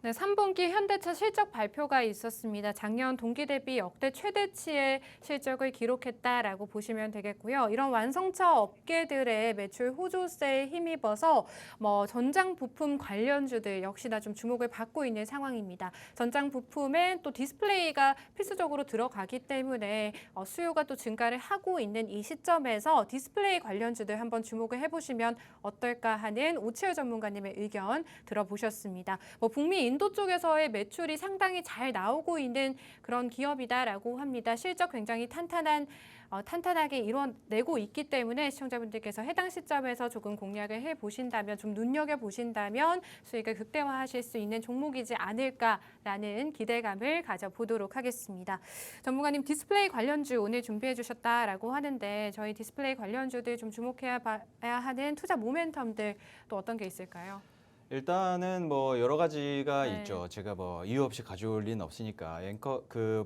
네, 3분기 현대차 실적 발표가 있었습니다. 작년 동기 대비 역대 최대치의 실적을 기록했다라고 보시면 되겠고요. 이런 완성차 업계들의 매출 호조세에 힘입어서 전장 부품 관련주들 역시나 좀 주목을 받고 있는 상황입니다. 전장 부품엔 또 디스플레이가 필수적으로 들어가기 때문에 수요가 또 증가를 하고 있는 이 시점에서 디스플레이 관련주들 한번 주목을 해보시면 어떨까 하는 오치열 전문가님의 의견 들어보셨습니다. 북미 인도 쪽에서의 매출이 상당히 잘 나오고 있는 그런 기업이다라고 합니다. 실적 굉장히 탄탄하게 이뤄내고 있기 때문에 시청자분들께서 해당 시점에서 조금 공략을 해보신다면 좀 눈여겨보신다면 수익을 극대화하실 수 있는 종목이지 않을까라는 기대감을 가져보도록 하겠습니다. 전문가님 디스플레이 관련주 오늘 준비해 주셨다라고 하는데 저희 디스플레이 관련주들 좀 주목해야 봐야 하는 투자 모멘텀들 또 어떤 게 있을까요? 일단은 뭐 여러 가지가 네. 있죠. 제가 뭐 이유 없이 가져올 리는 없으니까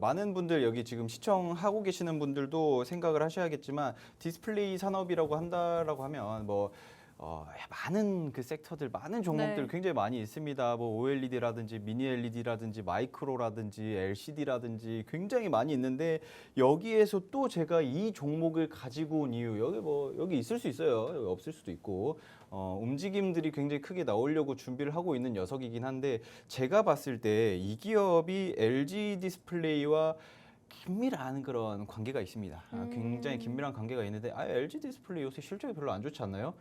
많은 분들 여기 지금 시청하고 계시는 분들도 생각을 하셔야겠지만 디스플레이 산업이라고 한다라고 하면 많은 그 섹터들, 많은 종목들 네. 굉장히 많이 있습니다. 뭐 OLED라든지 미니 LED라든지 마이크로라든지 LCD라든지 굉장히 많이 있는데 여기에서 또 제가 이 종목을 가지고 온 이유 여기 있을 수 있어요. 여기 없을 수도 있고 움직임들이 굉장히 크게 나오려고 준비를 하고 있는 녀석이긴 한데 제가 봤을 때 이 기업이 LG 디스플레이와 긴밀한 그런 관계가 있습니다. 굉장히 긴밀한 관계가 있는데 LG 디스플레이 요새 실적이 별로 안 좋지 않나요?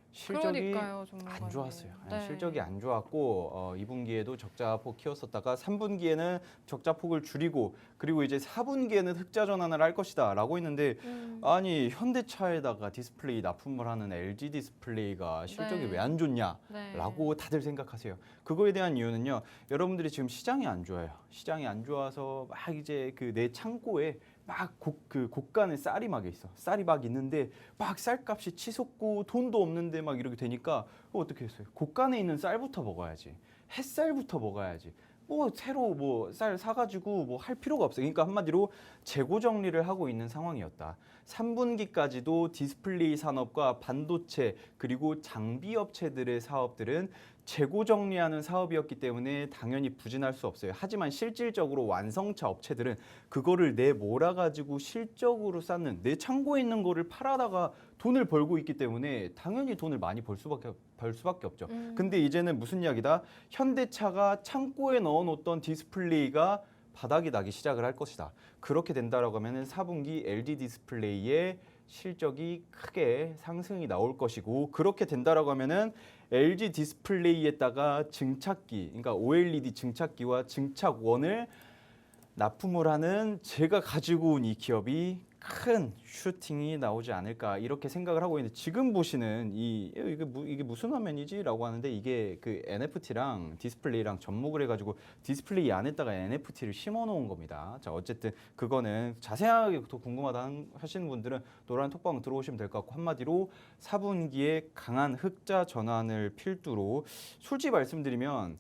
실적이 그러니까요, 안 좋았어요. 네. 실적이 안 좋았고 2분기에도 적자폭 키웠었다가 3분기에는 적자폭을 줄이고 그리고 이제 4분기에는 흑자 전환을 할 것이다라고 했는데 아니 현대차에다가 디스플레이 납품을 하는 LG 디스플레이가 실적이 네. 왜 안 좋냐라고 네. 다들 생각하세요. 그거에 대한 이유는요. 여러분들이 지금 시장이 안 좋아요. 시장이 안 좋아서 막 이제 그 내 창고에 막 고가는 쌀이 막 있어. 쌀이 막 있는데 막 쌀값이 치솟고 돈도 없는데 막 이렇게 되니까 어떻게 했어요? 고가에 있는 쌀부터 먹어야지. 햇쌀부터 먹어야지. 새로 쌀 사가지고 할 필요가 없어요. 그러니까 한마디로 재고 정리를 하고 있는 상황이었다. 3분기까지도 디스플레이 산업과 반도체 그리고 장비 업체들의 사업들은 재고 정리하는 사업이었기 때문에 당연히 부진할 수 없어요. 하지만 실질적으로 완성차 업체들은 그거를 내 몰아가지고 실적으로 쌓는 내 창고에 있는 거를 팔아다가 돈을 벌고 있기 때문에 당연히 돈을 많이 벌 수밖에 없죠. 근데 이제는 무슨 이야기다? 현대차가 창고에 넣어놓던 디스플레이가 바닥이 나기 시작을 할 것이다. 그렇게 된다라고 하면은 4분기 LG 디스플레이의 실적이 크게 상승이 나올 것이고 그렇게 된다라고 하면은 LG 디스플레이에다가 증착기, 그러니까 OLED 증착기와 증착원을 납품을 하는 제가 가지고 온 이 기업이 큰 슈팅이 나오지 않을까 이렇게 생각을 하고 있는데 지금 보시는 이게 무슨 화면이지라고 하는데 이게 그 NFT랑 디스플레이랑 접목을 해가지고 디스플레이 안에다가 NFT를 심어놓은 겁니다. 자 어쨌든 그거는 자세하게 더 궁금하다 하시는 분들은 노란 톡방 들어오시면 될 것 같고 한마디로 4분기에 강한 흑자 전환을 필두로 솔직히 말씀드리면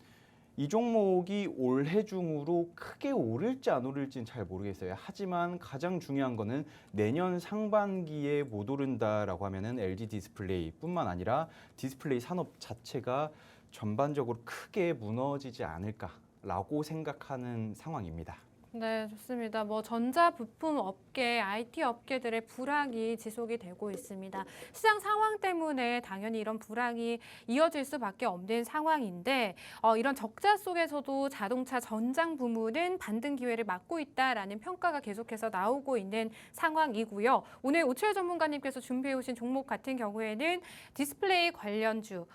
이 종목이 올해 중으로 크게 오를지 안 오를지는 잘 모르겠어요. 하지만 가장 중요한 거는 내년 상반기에 못 오른다라고 하면은 LG 디스플레이뿐만 아니라 디스플레이 산업 자체가 전반적으로 크게 무너지지 않을까라고 생각하는 상황입니다. 네, 좋습니다. 뭐 전자부품 업계, IT 업계들의 불황이 지속이 되고 있습니다. 시장 상황 때문에 당연히 이런 불황이 이어질 수밖에 없는 상황인데 이런 적자 속에서도 자동차 전장 부문은 반등 기회를 맞고 있다라는 평가가 계속해서 나오고 있는 상황이고요. 오늘 오철 전문가님께서 준비해 오신 종목 같은 경우에는 디스플레이 관련주,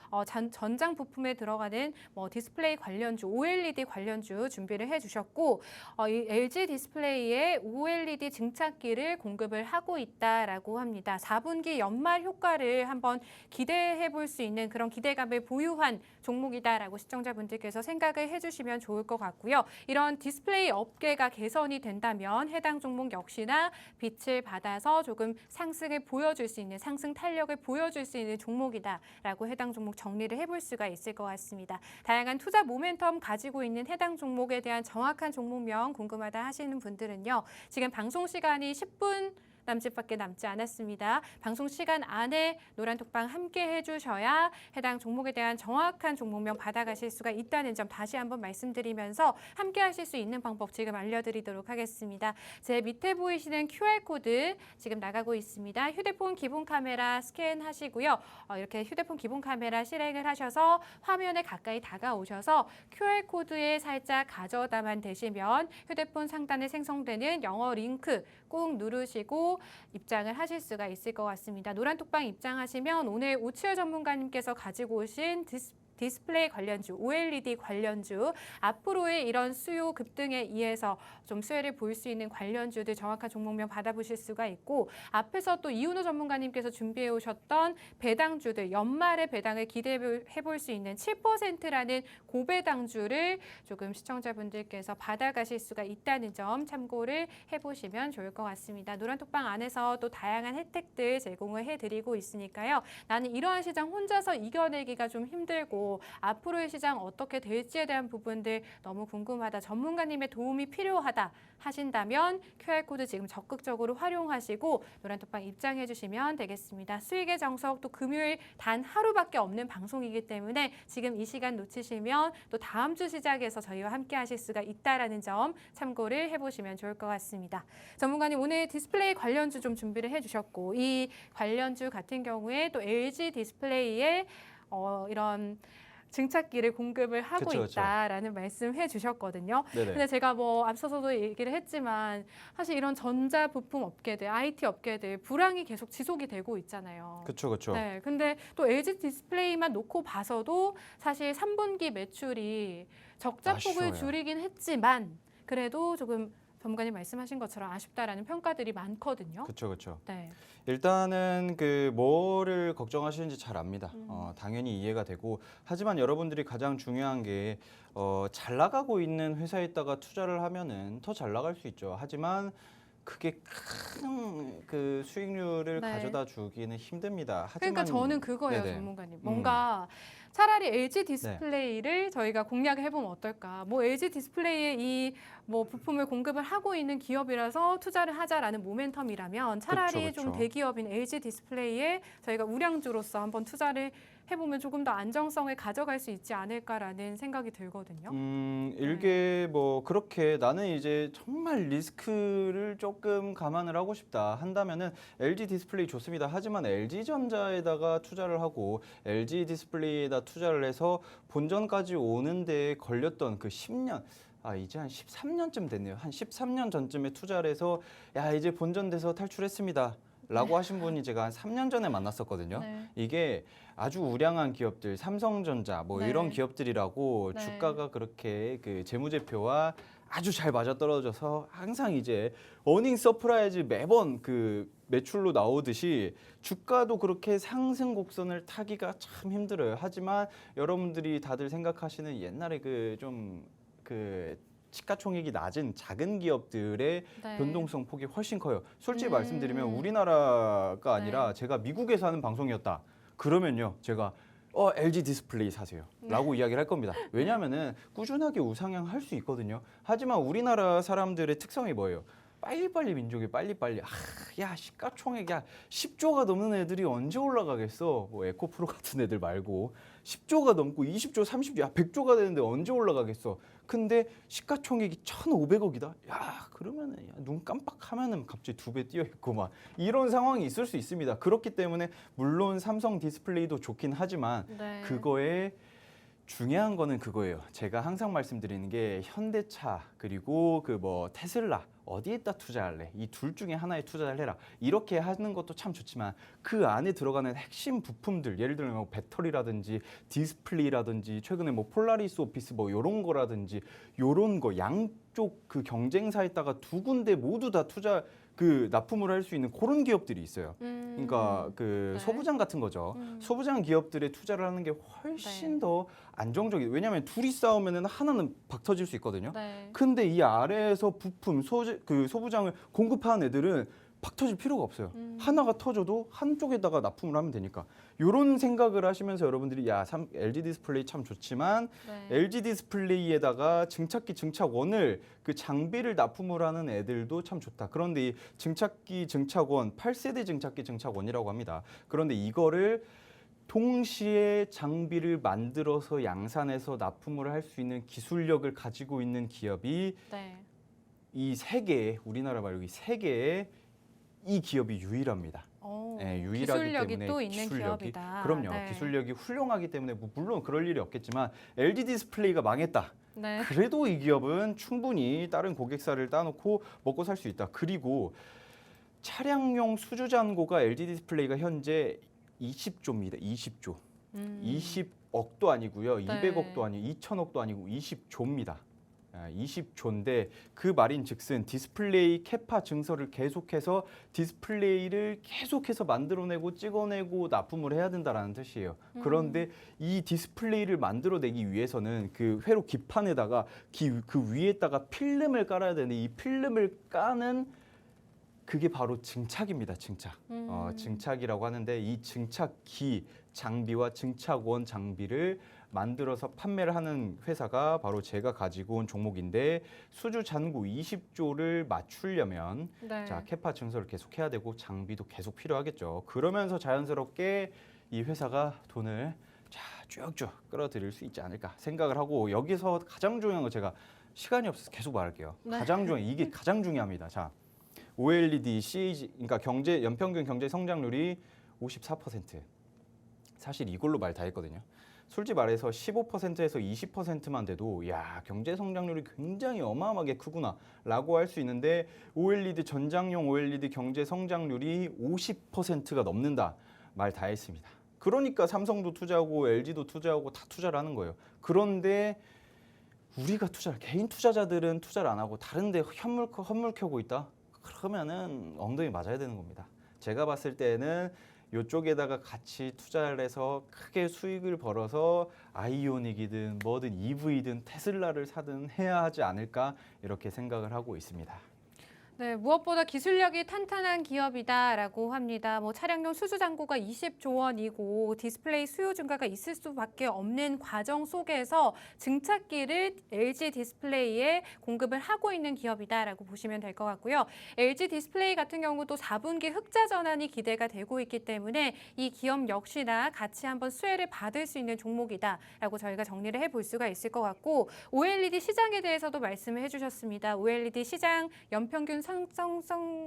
전장 부품에 들어가는 뭐 디스플레이 관련주, OLED 관련주 준비를 해주셨고 이 LG 디스플레이에 OLED 증착기를 공급을 하고 있다라고 합니다. 4분기 연말 효과를 한번 기대해 볼 수 있는 그런 기대감을 보유한 종목이다라고 시청자분들께서 생각을 해주시면 좋을 것 같고요. 이런 디스플레이 업계가 개선이 된다면 해당 종목 역시나 빛을 받아서 조금 상승을 보여줄 수 있는 상승 탄력을 보여줄 수 있는 종목이다라고 해당 종목 정리를 해볼 수가 있을 것 같습니다. 다양한 투자 모멘텀 가지고 있는 해당 종목에 대한 정확한 종목명 궁금하다 하시는 분들은요. 지금 방송 시간이 10분 남짓밖에 남지 않았습니다. 방송 시간 안에 노란톡방 함께 해주셔야 해당 종목에 대한 정확한 종목명 받아가실 수가 있다는 점 다시 한번 말씀드리면서 함께 하실 수 있는 방법 지금 알려드리도록 하겠습니다. 제 밑에 보이시는 QR코드 지금 나가고 있습니다. 휴대폰 기본 카메라 스캔하시고요. 이렇게 휴대폰 기본 카메라 실행을 하셔서 화면에 가까이 다가오셔서 QR코드에 살짝 가져다만 대시면 휴대폰 상단에 생성되는 영어 링크 꾹 누르시고 입장을 하실 수가 있을 것 같습니다. 노란톡방 입장하시면 오늘 오치열 전문가님께서 가지고 오신 디스플레이 관련주, OLED 관련주, 앞으로의 이런 수요 급등에 의해서 좀 수혜를 볼 수 있는 관련주들 정확한 종목명 받아보실 수가 있고 앞에서 또 이윤호 전문가님께서 준비해 오셨던 배당주들, 연말에 배당을 기대해 볼 수 있는 7%라는 고배당주를 조금 시청자분들께서 받아가실 수가 있다는 점 참고를 해보시면 좋을 것 같습니다. 노란톡방 안에서 또 다양한 혜택들 제공을 해드리고 있으니까요. 나는 이러한 시장 혼자서 이겨내기가 좀 힘들고 앞으로의 시장 어떻게 될지에 대한 부분들 너무 궁금하다, 전문가님의 도움이 필요하다 하신다면 QR코드 지금 적극적으로 활용하시고 노란톡방 입장해 주시면 되겠습니다. 수익의 정석 또 금요일 단 하루밖에 없는 방송이기 때문에 지금 이 시간 놓치시면 또 다음 주 시작에서 저희와 함께 하실 수가 있다라는 점 참고를 해보시면 좋을 것 같습니다. 전문가님 오늘 디스플레이 관련주 좀 준비를 해주셨고 이 관련주 같은 경우에 또 LG 디스플레이의 이런 증착기를 공급을 하고 그쵸. 있다라는 말씀해 주셨거든요. 네네. 근데 제가 뭐 앞서서도 얘기를 했지만 사실 이런 전자 부품 업계들, IT 업계들 불황이 계속 지속이 되고 있잖아요. 그렇죠. 네, 근데 또 LG 디스플레이만 놓고 봐서도 사실 3분기 매출이 적자폭을 아쉬워요. 줄이긴 했지만 그래도 조금 전문가님 말씀하신 것처럼 아쉽다라는 평가들이 많거든요. 그렇죠. 네. 일단은 그 뭐를 걱정하시는지 잘 압니다. 당연히 이해가 되고 하지만 여러분들이 가장 중요한 게 잘 나가고 있는 회사에다가 투자를 하면은 더 잘 나갈 수 있죠. 하지만 그게 큰 그 수익률을 네. 가져다 주기는 힘듭니다. 그러니까 하지만 저는 그거예요, 네네. 전문가님. 뭔가 차라리 LG 네. 디스플레이를 저희가 공략을 해보면 어떨까? 뭐 LG 디스플레이에 이 뭐 부품을 공급을 하고 있는 기업이라서 투자를 하자라는 모멘텀이라면 차라리 그쵸. 좀 대기업인 LG 디스플레이에 저희가 우량주로서 한번 투자를 해보면 조금 더 안정성을 가져갈 수 있지 않을까라는 생각이 들거든요. 이게 뭐 그렇게 나는 이제 정말 리스크를 조금 감안을 하고 싶다 한다면은 LG 디스플레이 좋습니다. 하지만 LG전자에다가 투자를 하고 LG 디스플레이에다 투자를 해서 본전까지 오는데 걸렸던 그 10년 이제 한 13년쯤 됐네요. 한 13년 전쯤에 투자를 해서 야 이제 본전돼서 탈출했습니다. 라고 하신 분이 제가 한 3년 전에 만났었거든요. 네. 이게 아주 우량한 기업들, 삼성전자 뭐 네. 이런 기업들이라고 네. 주가가 그렇게 그 재무제표와 아주 잘 맞아떨어져서 항상 이제 어닝 서프라이즈 매번 그 매출로 나오듯이 주가도 그렇게 상승 곡선을 타기가 참 힘들어요. 하지만 여러분들이 다들 생각하시는 옛날에 그 좀 그 시가총액이 낮은 작은 기업들의 네. 변동성 폭이 훨씬 커요. 솔직히 말씀드리면 우리나라가 아니라 제가 미국에서 하는 방송이었다. 그러면요, 제가 LG 디스플레이 사세요 라고 이야기를 할 겁니다. 왜냐하면은 꾸준하게 우상향 할 수 있거든요. 하지만 우리나라 사람들의 특성이 뭐예요? 빨리빨리 민족이 빨리빨리 야 시가총액 야 10조가 넘는 애들이 언제 올라가겠어. 뭐 에코프로 같은 애들 말고 10조가 넘고 20조 30조 야 100조가 되는데 언제 올라가겠어. 근데 시가총액이 1,500억이다. 야 그러면은 눈 깜빡하면은 갑자기 2배 뛰어 있고 막 이런 상황이 있을 수 있습니다. 그렇기 때문에 물론 삼성 디스플레이도 좋긴 하지만 네. 그거에 중요한 거는 그거예요. 제가 항상 말씀드리는 게 현대차 그리고 그 뭐 테슬라 어디에다 투자할래? 이 둘 중에 하나에 투자를 해라. 이렇게 하는 것도 참 좋지만 그 안에 들어가는 핵심 부품들 예를 들면 뭐 배터리라든지 디스플레이라든지 최근에 뭐 폴라리스 오피스 뭐 요런 거라든지 요런 거 양쪽 그 경쟁사에다가 두 군데 모두 다 투자 그 납품을 할 수 있는 그런 기업들이 있어요. 그러니까 그 네. 소부장 같은 거죠. 소부장 기업들에 투자를 하는 게 훨씬 네. 더 안정적이에요. 왜냐하면 둘이 싸우면은 하나는 박 터질 수 있거든요. 네. 근데 이 아래에서 부품 그 소부장을 공급하는 애들은 박 터질 필요가 없어요. 하나가 터져도 한쪽에다가 납품을 하면 되니까. 이런 생각을 하시면서 여러분들이 LG 디스플레이 참 좋지만 네. LG 디스플레이에다가 증착기 증착원을 그 장비를 납품을 하는 애들도 참 좋다. 그런데 이 증착기 증착원 8세대 증착기 증착원이라고 합니다. 그런데 이거를 동시에 장비를 만들어서 양산해서 납품을 할 수 있는 기술력을 가지고 있는 기업이 네. 이 세 개의 우리나라 말고 이 세 개의 이 기업이 유일합니다. 네, 유일하기 기술력이 때문에 또 있는 기업이다. 그럼요. 네. 기술력이 훌륭하기 때문에 뭐 물론 그럴 일이 없겠지만 LG 디스플레이가 망했다. 네. 그래도 이 기업은 충분히 다른 고객사를 따놓고 먹고 살 수 있다. 그리고 차량용 수주 잔고가 LG 디스플레이가 현재 20조입니다. 20조. 20억도 아니고요. 네. 200억도 아니고 2천억도 아니고 20조입니다. 20조인데 그 말인즉슨 디스플레이 캐파 증설을 계속해서 디스플레이를 계속해서 만들어내고 찍어내고 납품을 해야 된다라는 뜻이에요. 그런데 이 디스플레이를 만들어내기 위해서는 그 회로 기판에다가 그 위에다가 필름을 깔아야 되는데 이 필름을 까는 그게 바로 증착입니다. 증착. 증착이라고 하는데 이 증착기 장비와 증착원 장비를 만들어서 판매를 하는 회사가 바로 제가 가지고 온 종목인데 수주 잔고 20조를 맞추려면 네. 자 캐파 증설을 계속 해야 되고 장비도 계속 필요하겠죠. 그러면서 자연스럽게 이 회사가 돈을 쭉쭉 끌어들일 수 있지 않을까 생각을 하고 여기서 가장 중요한 거 제가 시간이 없어서 계속 말할게요. 네. 가장 중요한 이게 가장 중요합니다. 자 OLED, CAG 그러니까 연평균 경제 성장률이 54%. 사실 이걸로 말 다 했거든요. 솔직히 말해서 15%에서 20%만 돼도 야 경제 성장률이 굉장히 어마어마하게 크구나라고 할 수 있는데 OLED 전장용 OLED 경제 성장률이 50%가 넘는다 말 다 했습니다. 그러니까 삼성도 투자하고 LG도 투자하고 다 투자를 하는 거예요. 그런데 우리가 개인 투자자들은 투자를 안 하고 다른데 헛물 켜고 있다? 그러면은 엉덩이 맞아야 되는 겁니다. 제가 봤을 때는 이쪽에다가 같이 투자를 해서 크게 수익을 벌어서 아이오닉이든 뭐든 EV든 테슬라를 사든 해야 하지 않을까 이렇게 생각을 하고 있습니다. 네, 무엇보다 기술력이 탄탄한 기업이다라고 합니다. 뭐 차량용 수주 잔고가 20조 원이고 디스플레이 수요 증가가 있을 수밖에 없는 과정 속에서 증착기를 LG 디스플레이에 공급을 하고 있는 기업이다라고 보시면 될 것 같고요. LG 디스플레이 같은 경우도 4분기 흑자 전환이 기대가 되고 있기 때문에 이 기업 역시나 같이 한번 수혜를 받을 수 있는 종목이다라고 저희가 정리를 해볼 수가 있을 것 같고 OLED 시장에 대해서도 말씀을 해주셨습니다. OLED 시장 연평균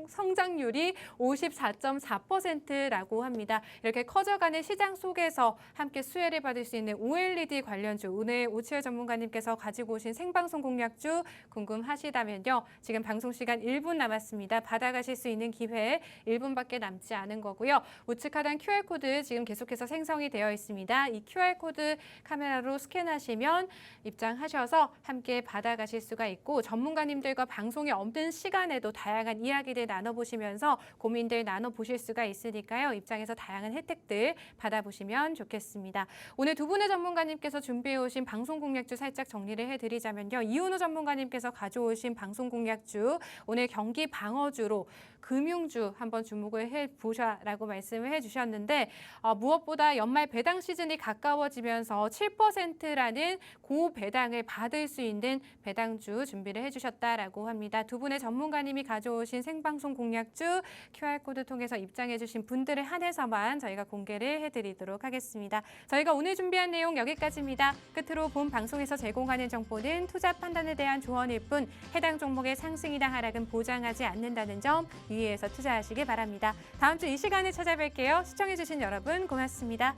성장률이 54.4%라고 합니다. 이렇게 커져가는 시장 속에서 함께 수혜를 받을 수 있는 OLED 관련주 오늘 오치열 전문가님께서 가지고 오신 생방송 공략주 궁금하시다면요. 지금 방송 시간 1분 남았습니다. 받아가실 수 있는 기회 1분밖에 남지 않은 거고요. 우측 하단 QR코드 지금 계속해서 생성이 되어 있습니다. 이 QR코드 카메라로 스캔하시면 입장하셔서 함께 받아가실 수가 있고 전문가님들과 방송이 없는 시간에도 다양한 이야기들 나눠보시면서 고민들 나눠보실 수가 있으니까요. 입장에서 다양한 혜택들 받아보시면 좋겠습니다. 오늘 두 분의 전문가님께서 준비해 오신 방송 공략주 살짝 정리를 해드리자면요. 이윤호 전문가님께서 가져오신 방송 공략주 오늘 경기 방어주로 금융주 한번 주목을 해보자라고 말씀을 해주셨는데 무엇보다 연말 배당 시즌이 가까워지면서 7%라는 고배당을 받을 수 있는 배당주 준비를 해주셨다라고 합니다. 두 분의 전문가님이 가져오신 생방송 공략주 QR코드 통해서 입장해주신 분들을 한해서만 저희가 공개를 해드리도록 하겠습니다. 저희가 오늘 준비한 내용 여기까지입니다. 끝으로 본 방송에서 제공하는 정보는 투자 판단에 대한 조언일 뿐 해당 종목의 상승이나 하락은 보장하지 않는다는 점 유의해서 투자하시기 바랍니다. 다음 주 이 시간에 찾아뵐게요. 시청해주신 여러분 고맙습니다.